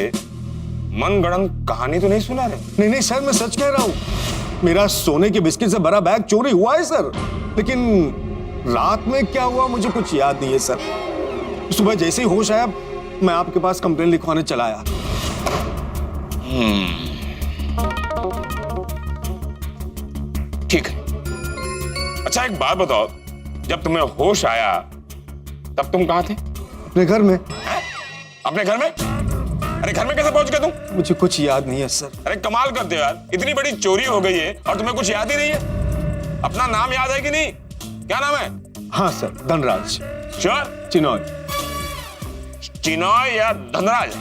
मनगढ़ंत कहानी तो नहीं सुना रहे? नहीं नहीं सर, मैं सच कह रहा हूँ। मेरा सोने के बिस्किट से भरा बैग चोरी हुआ है सर, लेकिन रात में क्या हुआ मुझे कुछ याद नहीं है सर। सुबह जैसे ही होश आया मैं आपके पास कंप्लेन लिखवाने चला आया। ठीक है। अच्छा एक बात बताओ, जब तुम्हें होश आया तब तुम कहाँ थे? अपने घर में। अपने घर में? अरे घर में कैसे पहुंच गए तुम? मुझे कुछ याद नहीं है सर। अरे कमाल करते हो यार, इतनी बड़ी चोरी हो गई है और तुम्हें कुछ याद ही नहीं है। अपना नाम याद है कि नहीं? क्या नाम है? हाँ सर, धनराज। श्योर? चिनॉय। चिनॉय या धनराज?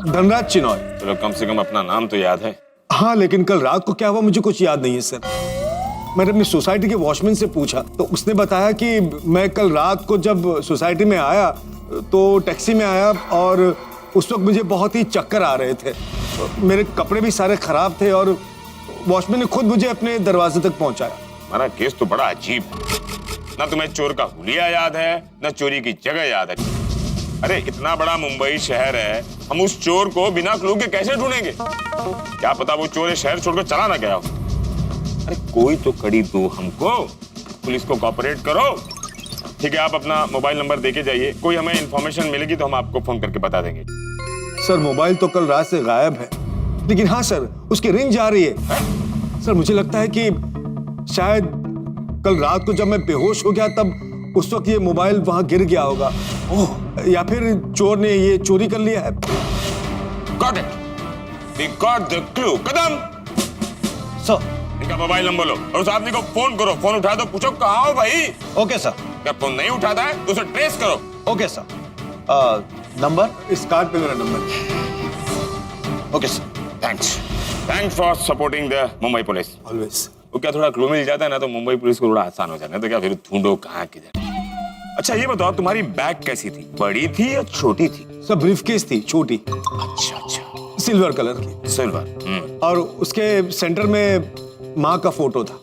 धनराज चिनॉय। चलो कम से कम अपना नाम तो याद है। हाँ, लेकिन कल रात को क्या हुआ मुझे कुछ याद नहीं है सर। मैंने अपनी सोसाइटी के वॉचमैन से पूछा तो उसने बताया कि मैं कल रात को जब सोसाइटी में आया तो टैक्सी में आया और उस वक्त मुझे बहुत ही चक्कर आ रहे थे। मेरे कपड़े भी सारे खराब थे और वॉचमैन ने खुद मुझे अपने दरवाजे तक पहुंचाया। हमारा केस तो बड़ा अजीब है। ना तुम्हें चोर का हुलिया याद है, ना चोरी की जगह याद है। अरे इतना बड़ा मुंबई शहर है, हम उस चोर को बिना क्लू के कैसे ढूंढेंगे? क्या पता वो चोर शहर छोड़कर चला ना गया हो। अरे कोई तो कड़ी दो हमको, पुलिस को कोऑपरेट करो। ठीक है, आप अपना मोबाइल नंबर देके जाइए, कोई हमें इंफॉर्मेशन मिलेगी तो हम आपको फोन करके बता देंगे। सर मोबाइल तो कल रात से गायब है, लेकिन हाँ सर उसकी रिंग जा रही है। सर मुझे लगता है कि शायद कल रात को जब मैं बेहोश हो गया तब उस वक्त ये मोबाइल वहां गिर गया होगा। ओह, या फिर चोर ने ये चोरी कर लिया है। Got it. We got the clue. Kadam sir, इनका मोबाइल नंबर लो और उस आदमी को फोन करो। फोन उठा दो, पूछो कहाँ हो भाई। Okay sir. क्या फोन नहीं उठाता है तो उसे ट्रेस करो। Okay sir. नंबर इस कार्ड पे मेरा number. Okay sir. Thanks for supporting the Mumbai police. Always. वो क्या थोड़ा क्लू मिल जाता है ना तो मुंबई पुलिस को थोड़ा आसान हो जाता है, तो क्या फिर ढूंढो कहाँ किधर। अच्छा ये बताओ, तुम्हारी बैग कैसी थी, बड़ी थी या छोटी थी? सब ब्रीफकेस थी, छोटी। अच्छा, सिल्वर कलर की। सिल्वर। और उसके सेंटर में माँ का फोटो था।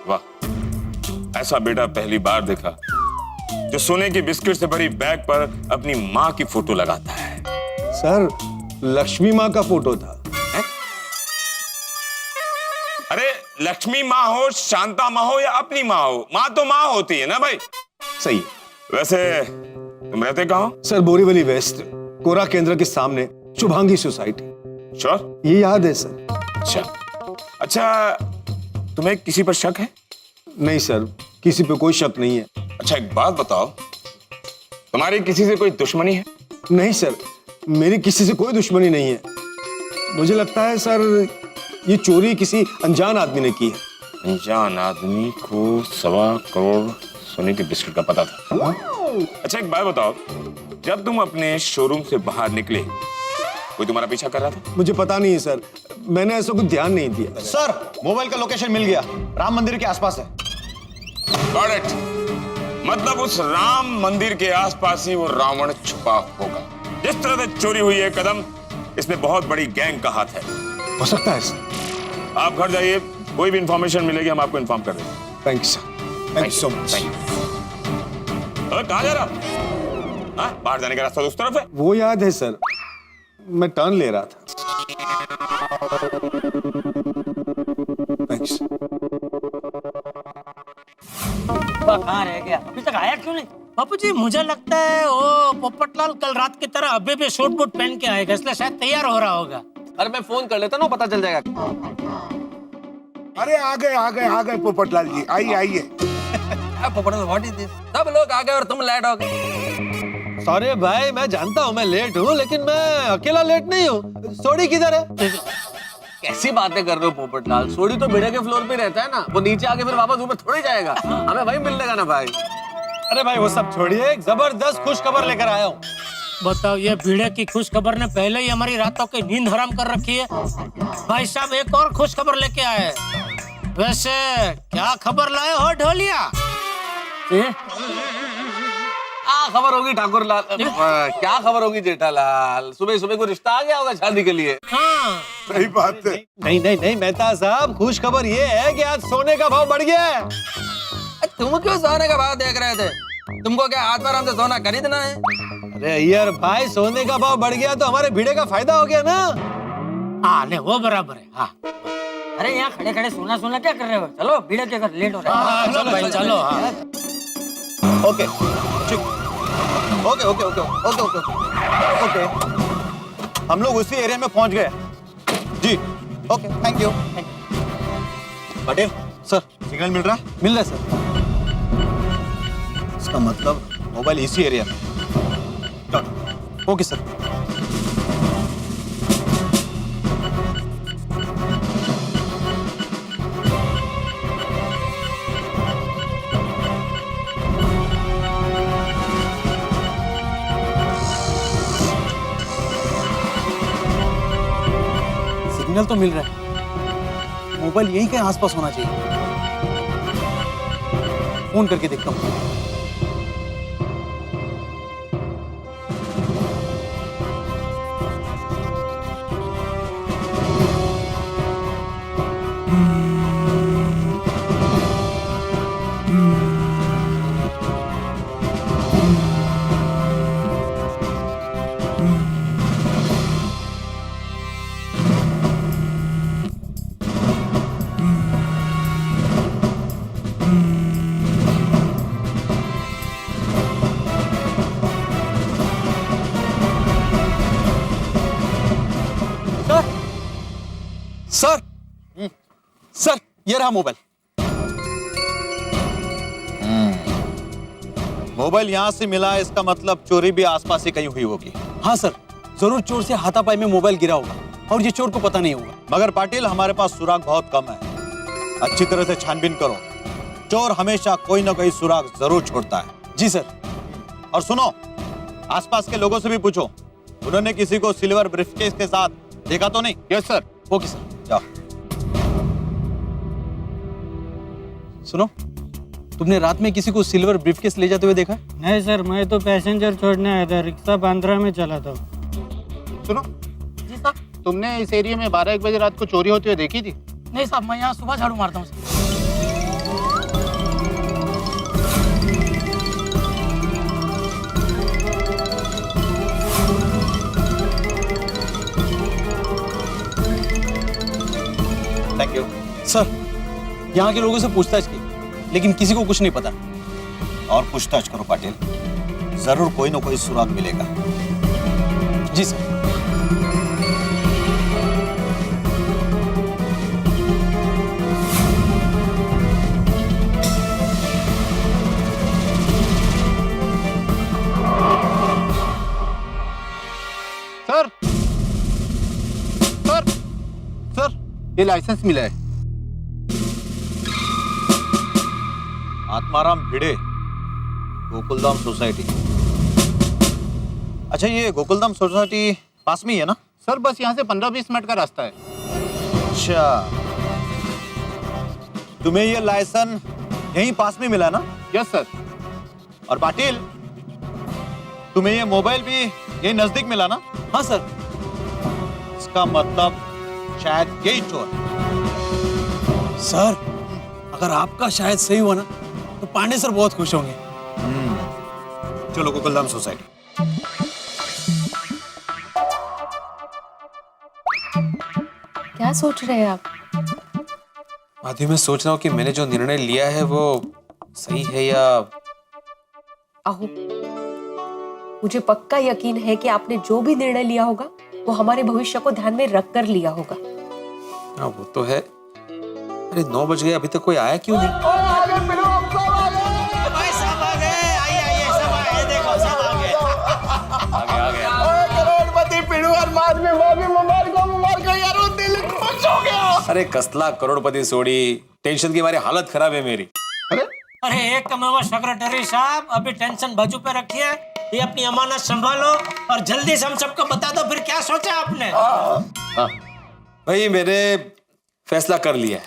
वाह, ऐसा बेटा पहली बार देखा जो सोने की बिस्किट से भरी बैग पर अपनी माँ की फोटो लगाता है। सर लक्ष्मी माँ का फोटो था। अरे लक्ष्मी माँ हो, शांता माँ हो या अपनी माँ हो, माँ तो माँ होती है ना भाई। सही है। वैसे तुम रहते कहाँ हो? सर बोरीवली वेस्ट, कोरा केंद्र के सामने, शुभांगी सोसाइटी। श्योर? ये याद है सर। अच्छा तुम्हें किसी पर शक है? नहीं सर, किसी पे कोई शक नहीं है। अच्छा एक बात बताओ, तुम्हारी किसी से कोई दुश्मनी है? नहीं सर, मेरी किसी से कोई दुश्मनी नहीं है। मुझे लगता है सर ये चोरी किसी अनजान आदमी ने की है। अनजान आदमी को 1.25 करोड़ सोने के बिस्किट का पता था। अच्छा एक बात बताओ, जब तुम अपने शोरूम से बाहर निकले कोई तुम्हारा पीछा कर रहा था? मुझे पता नहीं है सर, मैंने ऐसा कुछ ध्यान नहीं दिया। सर मोबाइल का लोकेशन मिल गया, राम मंदिर के आसपास है। Got it. मतलब उस राम मंदिर के आसपास ही वो रावण छुपा होगा। जिस तरह से चोरी हुई है कदम, इसमें बहुत बड़ी गैंग का हाथ है। हो सकता है सर। आप घर जाइए, कोई भी इंफॉर्मेशन मिलेगी हम आपको इन्फॉर्म कर देंगे। Thank you sir, thank you so much. कहाँ जा रहा? हाँ, बाहर जाने का रास्ता तो उस तरफ है। वो याद है सर, मैं टर्न ले रहा था। थैंक्स। कहाँ रह गया, अभी तक आया क्यों नहीं? बापू जी मुझे लगता है वो पोपटलाल कल रात की तरह अभी भी सूट बूट पहन के आएगा, इसलिए शायद तैयार हो रहा होगा। अरे मैं फोन कर लेता ना, पता चल जाएगा। अरे आ गए पोपटलाल जी, आइए आइए। Popatlal what is this? सब लोग आ गए और तुम लेट हो गए। सॉरी भाई, मैं जानता हूँ मैं लेट हूँ, लेकिन मैं अकेला लेट नहीं हूँ। सोडी किधर है? कैसी बातें कर रहे हो पोपटलाल? सोडी तो भिड़े के फ्लोर पे रहता है ना, वो नीचे आके फिर वापस ऊपर थोड़ी जाएगा। हमें वही मिलने का ना भाई। अरे भाई वो सब छोड़िए, एक जबरदस्त खुश खबर लेकर आया हूँ। बताओ, ये भीड़े की खुश खबर ने पहले ही हमारी रातों की नींद हराम कर रखी है। भाई साहब एक और खुश खबर लेके आए हैं। वैसे क्या खबर लाए हो ढोलिया? खबर होगी ठाकुर लाल, क्या खबर होगी जेठालाल? सुबह सुबह को रिश्ता आ गया होगा शादी के लिए। हाँ। सही बात है। नहीं नहीं नहीं मेहता साहब, खुश खबर ये है कि आज सोने का भाव बढ़ गया है। तुम क्यों सोने का भाव देख रहे थे? तुमको क्या हाथ पर हमसे सोना खरीदना है? अरे यार भाई, सोने का भाव बढ़ गया तो हमारे भिड़े का फायदा हो गया ना। हाँ नहीं, वो बराबर है। हाँ अरे यहाँ खड़े खड़े सोना सोना क्या कर रहे हो? चलो बीड़े के घर, लेट हो रहा है। हाँ, चलो भाई चलो। हाँ okay okay okay okay okay okay okay, हम लोग उसी एरिया में पहुंच गए जी। Okay thank you. Patel sir, signal मिल रहा है? मिल रहा है सर। इसका मतलब मोबाइल इसी एरिया में। Okay sir. सिग्नल तो मिल रहा है, मोबाइल यही कहीं आसपास होना चाहिए। फोन करके देखता हूँ। सर सर, ये रहा मोबाइल। मोबाइल यहाँ से मिला, इसका मतलब चोरी भी आसपास ही कहीं हुई होगी। हाँ सर, जरूर चोर से हाथापाई में मोबाइल गिरा होगा और ये चोर को पता नहीं होगा। मगर पाटिल, हमारे पास सुराग बहुत कम है। अच्छी तरह से छानबीन करो। चोर हमेशा कोई ना कोई सुराग जरूर छोड़ता है। जी सर। और सुनो, आसपास के लोगों से भी पूछो, उन्होंने किसी को सिल्वर ब्रीफकेस के साथ देखा तो नहीं? Yes sir. Okay sir. जाओ। सुनो, तुमने रात में किसी को सिल्वर ब्रीफकेस ले जाते हुए देखा? नहीं सर, मैं तो पैसेंजर छोड़ने आया था, रिक्शा बांद्रा में चला था। सुनो जी साहब, तुमने इस एरिया में 12-1 बजे रात को चोरी होती हुई देखी थी? नहीं साहब, मैं यहाँ सुबह झाड़ू मारता हूँ। Thank you sir. यहाँ के लोगों से पूछताछ की, लेकिन किसी को कुछ नहीं पता। और पूछताछ करो पाटिल, जरूर कोई ना कोई सुराग मिलेगा। जी सर। सर सर सर, ये लाइसेंस मिला है। आत्माराम भिड़े, गोकुलधाम सोसाइटी। अच्छा, ये गोकुलधाम सोसाइटी पास में ही है ना? सर बस यहाँ से 15-20 मिनट का रास्ता है। अच्छा, तुम्हें ये लाइसेंस यहीं पास में मिला ना? Yes sir. और पाटिल, तुम्हें ये मोबाइल भी यही नजदीक मिला ना? हाँ सर। इसका मतलब शायद यही चोर। सर, अगर आपका शायद सही हुआ ना तो पांडे सर बहुत खुश होंगे। चलो गोकुलधाम सोसाइटी। क्या सोच रहे हैं आप? माधवी, मैं सोच रहा हूँ कि मैंने जो निर्णय लिया है वो सही है या... आहो, मुझे पक्का यकीन है कि आपने जो भी निर्णय लिया होगा वो हमारे भविष्य को ध्यान में रखकर लिया होगा। हाँ वो तो है। अरे 9 बज गए, अभी तक कोई आया क्यों नहीं? भाई सब आ गए, आइए सब आए, देखो सब आ गए। आ गया। करोड़पति पिड़ू और माधवी भाभी मुबारक यार, वो दिल खुश हो गया। अरे कसला करोड़पति सोड़ी, टेंशन की हमारी हालत खराब है मेरी। अरे एक कमेवा सेक्रेटरी साहब, अभी टेंशन बाजू पे रखिए, ये अपनी अमानत संभालो और जल्दी से हम सबको बता दो फिर क्या सोचा आपने। भाई मैंने फैसला कर लिया है।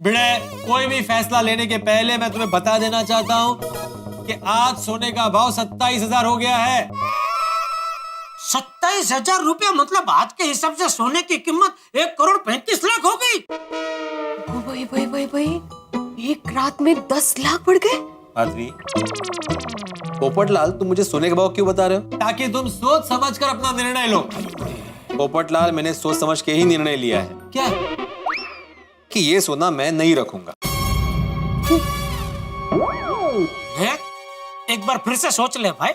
भिड़े, कोई भी फैसला लेने के पहले मैं तुम्हें बता देना चाहता हूँ कि आज सोने का भाव 27,000 हो गया है। 27,000 रुपया, मतलब आज के हिसाब से सोने की कीमत 1,35,00,000 हो गई। भाई भाई भाई भाई, एक रात में 10 लाख बढ़ गए। माधवी, पोपटलाल, तुम मुझे सोने के भाव क्यों बता रहे हो? ताकि तुम सोच समझकर अपना निर्णय लो। पोपटलाल, मैंने सोच समझ के ही निर्णय लिया है। क्या? कि ये सोना मैं नहीं रखूंगा। एक बार फिर से सोच ले भाई।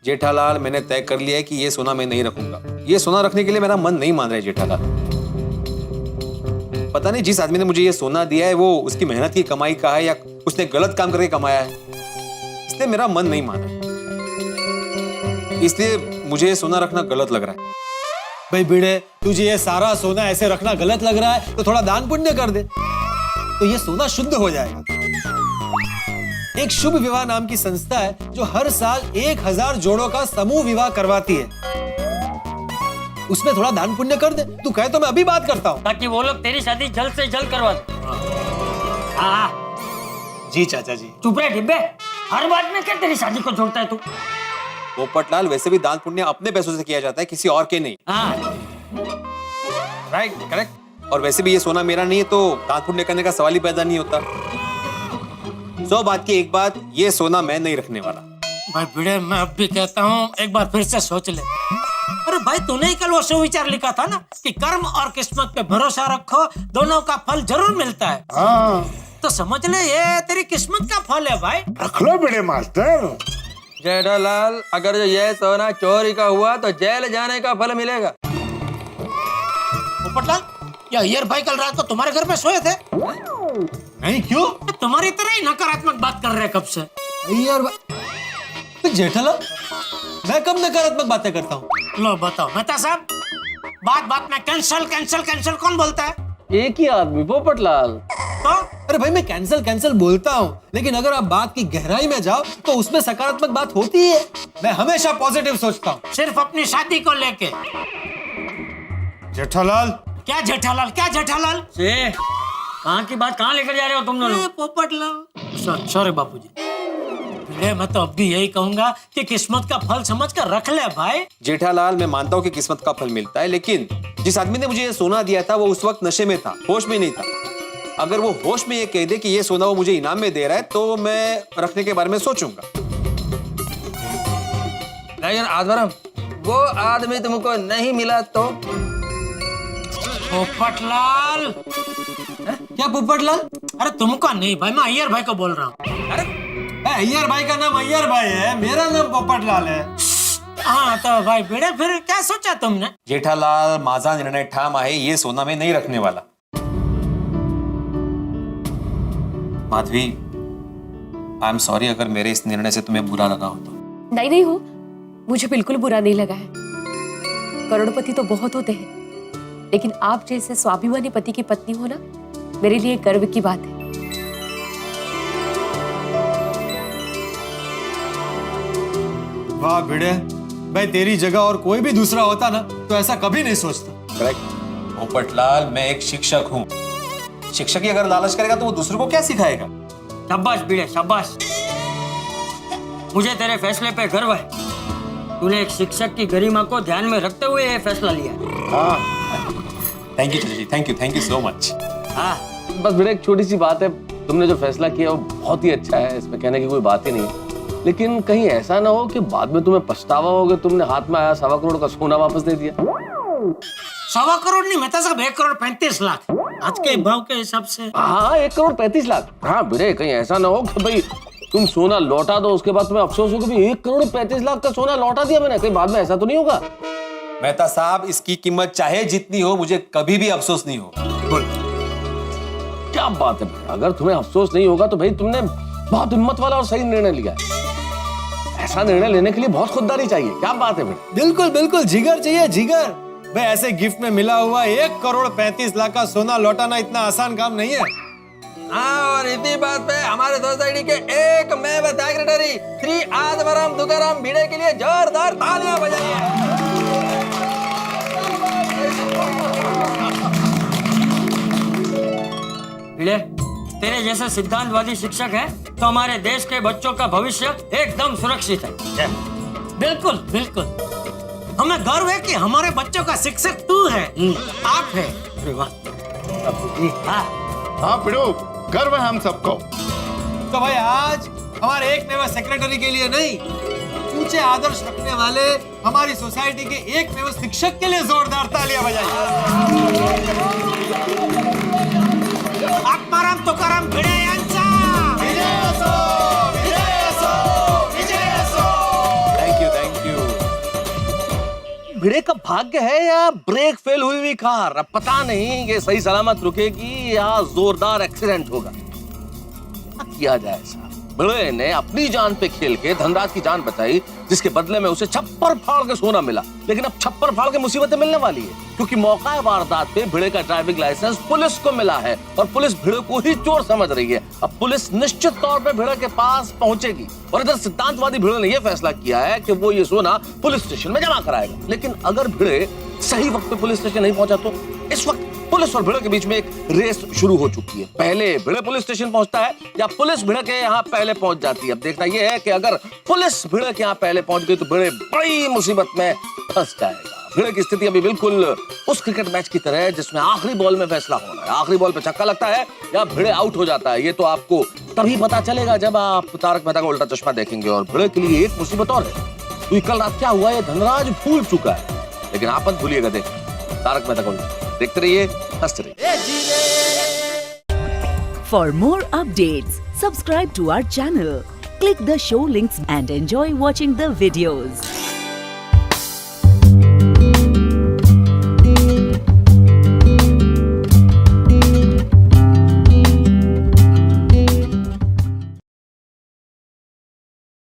जेठालाल, मैंने तय कर लिया है कि ये सोना मैं नहीं रखूंगा। ये सोना रखने के लिए मेरा मन नहीं मान रहा है जेठालाल। पता नहीं जिस आदमी ने मुझे ये सोना दिया है वो उसकी मेहनत की कमाई का है या उसने गलत काम करके कमाया है, इसलिए मेरा मन नहीं माना। इसलिए मुझे ये सोना रखना गलत लग रहा है। भाई भिड़े, तुझे ये सारा सोना ऐसे रखना गलत लग रहा है तो थोड़ा दान पुण्य कर दे, तो ये सोना शुद्ध हो जाएगा। एक शुभ विवाह नाम की संस्था है जो हर साल 1,000 जोड़ों का समूह विवाह करवाती है। उसमें थोड़ा दान पुण्य कर दे। तू कहे तो मैं अभी बात करता हूँ, ताकि वो लोग तेरी शादी जल्द से जल्द करवा दे। जी चाचा जी। चुप रहे डिब्बे, हर बात में क्या तेरी शादी को जोड़ता है तू? पोपटलाल, वैसे भी दान पुण्य अपने पैसों से किया जाता है, किसी और के नहीं। Right, correct. और वैसे भी ये सोना मेरा नहीं है तो दान पुण्य करने का सवाल ही पैदा नहीं होता। 100 बात की एक बात, ये सोना मैं नहीं रखने वाला। भाई भिड़े, मैं अब भी कहता हूँ एक बार फिर से सोच ले। अरे भाई, तूने ही कल वो सुविचार लिखा था ना कि कर्म और किस्मत पे भरोसा रखो, दोनों का फल जरूर मिलता है। तो समझ ले ये तेरी किस्मत का फल है भाई। रख लो बड़े मास्टर। जेठालाल, अगर ये सोना चोरी का हुआ तो जेल जाने का फल मिलेगा। पोपटलाल, या अय्यर भाई कल रात को तुम्हारे घर पे सोए थे? नहीं, क्यों? तुम्हारी तरह ही नकारात्मक बात कर रहे हैं कब से। अय्यर भाई, जेठालाल, मैं कब नकारात्मक बातें करता हूँ? लो बताओ मेहता साहब, बात बात में कैंसल कैंसल कैंसल कौन बोलता है? एक ही आदमी, पोपटलाल। तो अरे भाई, मैं कैंसल कैंसल बोलता हूँ, लेकिन अगर आप बात की गहराई में जाओ तो उसमें सकारात्मक बात होती है। मैं हमेशा पॉजिटिव सोचता हूँ। सिर्फ अपनी शादी को लेके। जेठालाल, क्या जेठालाल, क्या जेठालाल? कहाँ की बात कहाँ लेकर जा रहे हो तुम दोनों? पोपटलाल, सॉरी बापूजी। मैं तो अब भी यही कहूंगा कि किस्मत का फल समझ कर रख ले भाई। जेठालाल, मैं मानता हूँ कि किस्मत का फल मिलता है, लेकिन जिस आदमी ने मुझे ये सोना दिया था वो उस वक्त नशे में था, होश में नहीं था। अगर वो होश में ये कह दे कि ये सोना वो मुझे इनाम में दे रहा है तो मैं रखने के बारे में सोचूंगा। लेकिन आदवरम, वो आदमी तुमको नहीं मिला तो? पोपटलाल। क्या पोपटलाल? अरे तुमको नहीं भाई, मैं अय्यर भाई को बोल रहा हूँ। अरे अय्यर भाई का नाम अय्यर भाई है, मेरा नाम पोपटलाल है। हाँ तो भाई भिड़े, फिर क्या सोचा तुमने? जेठालाल, माझा निर्णय ठाम आहे, ये सोना मैं नहीं रखने वाला। माधवी, आई एम सॉरी अगर मेरे इस निर्णय से तुम्हें बुरा लगा हो तो। नहीं नहीं हो, मुझे बिल्कुल बुरा नहीं लगा है। करोड़पति तो बहुत होते हैं, लेकिन आप जैसे स्वाभिमानी पति की पत्नी होना मेरे लिए गर्व की बात है। वाह भिड़े, भाई तेरी जगह और कोई भी दूसरा होता ना तो ऐसा कभी नहीं सोचता। करेक्ट। पोपटलाल, मैं एक शिक्षक हूँ। शिक्षक ही अगर लालच करेगा तो वो दूसरों को क्या सिखाएगा? शाबाश भिड़े, शाबाश। मुझे तेरे फैसले पे गर्व है। तूने एक शिक्षक की गरिमा को ध्यान में रखते हुए ये फैसला लिया। थैंक यू चाचा जी, थैंक यू सो मच। हाँ, बस बेटा एक छोटी सी बात है, तुमने जो फैसला किया वो बहुत ही अच्छा है, इसमें कहने की कोई बात ही नहीं है। लेकिन कहीं ऐसा ना हो कि बाद में तुम्हें पछतावा हो कि तुमने हाथ में आया 1.25 करोड़ का सोना वापस दे दिया। 1.25 करोड़ नहीं, मेहता साहब 1,35,00,000 आज के भाव के हिसाब से। हाँ, 1,35,00,000। हाँ बेटे, कहीं ऐसा ना हो कि भाई तुम सोना लौटा दो, उसके बाद तुम्हें अफसोस हो कि 1,35,00,000 का सोना लौटा दिया मैंने, कहीं बाद में ऐसा तो नहीं होगा? मेहता साहब, इसकी कीमत चाहे जितनी हो, मुझे कभी भी अफसोस नहीं होगा। क्या बात है, अगर तुम्हें अफसोस नहीं होगा तो भाई तुमने बहुत हिम्मत वाला और सही निर्णय लिया है। ऐसा निर्णय लेने के लिए बहुत खुददारी चाहिए। क्या बात है भाई? बिल्कुल बिल्कुल, जिगर चाहिए, जिगर। भाई ऐसे गिफ्ट में मिला हुआ 1,35,00,000 का सोना लौटाना इतना आसान काम नहीं है। हाँ, और इसी बात पे हमारे सोसाइटी के एक मैं सेक्रेटरी श्री आदवरम दुकाराम भिड़े के लिए जोरदार तालियां बजाइए। भिड़े, तेरे जैसे सिद्धांतवादी शिक्षक है तो हमारे देश के बच्चों का भविष्य एकदम सुरक्षित है। बिल्कुल बिल्कुल, हमें गर्व है कि हमारे बच्चों का शिक्षक तू है, आप है। अरे वाह, हाँ पिड़ू, गर्व है हम सबको। तो भाई आज हमारे एक मेवा सेक्रेटरी के लिए नहीं, ऊंचे आदर्श रखने वाले हमारी सोसाइटी के एक मेवा शिक्षक के लिए जोरदार तालियां बजाइए। आत्माराम तुकाराम भिड़े यांचा विजय असो, विजय असो, विजय असो। Thank you. भिड़े का भाग्य है या ब्रेक फेल हुई हुई कार, अब पता नहीं कि सही सलामत रुकेगी या जोरदार एक्सीडेंट होगा। क्या किया जाए साहब? भिड़े ने अपनी जान पे खेल के धनराज की जान बचाई, जिसके बदले में उसे छप्पर फाड़ के सोना मिला। लेकिन अब छप्पर फाड़ के मुसीबतें मिलने वाली है, क्योंकि मौका वारदात पे भिड़े का ड्राइविंग लाइसेंस पुलिस को मिला है और पुलिस भिड़े को ही चोर समझ रही है। अब पुलिस निश्चित तौर पे भिड़े के पास पहुंचेगी और इधर सिद्धांतवादी भिड़े ने यह फैसला किया है कि वो ये सोना पुलिस स्टेशन में जमा कराएगा। लेकिन अगर भिड़े सही वक्त पे पुलिस स्टेशन नहीं पहुंचा तो इस वक्त पुलिस और भिड़े के बीच में एक रेस शुरू हो चुकी है। पहले भिड़े पुलिस स्टेशन पहुंचता है या पुलिस भिड़े के यहाँ पहले पहुंच जाती है। अब देखना यह है कि अगर पुलिस भिड़े के यहाँ पहले पहुंच गई तो भिड़े बड़ी मुसीबत में फंस जाएगा। भिड़े की स्थिति अभी बिल्कुल उस क्रिकेट मैच की तरह है जिसमें आखिरी बॉल में फैसला होना है। आखिरी बॉल पे छक्का लगता है या भिड़े आउट हो जाता है, ये तो आपको तभी पता चलेगा जब आप तारक मेहता का उल्टा चश्मा देखेंगे। और भिड़े के लिए एक मुसीबत और है, क्योंकि कल रात क्या हुआ ये धनराज भूल चुका है, लेकिन आप मत भूलिएगा। देख तारक मेहता का उल्टा, देखते रहिए, हंसते रहिए। For more updates, subscribe to our channel, click the show links and enjoy watching the videos.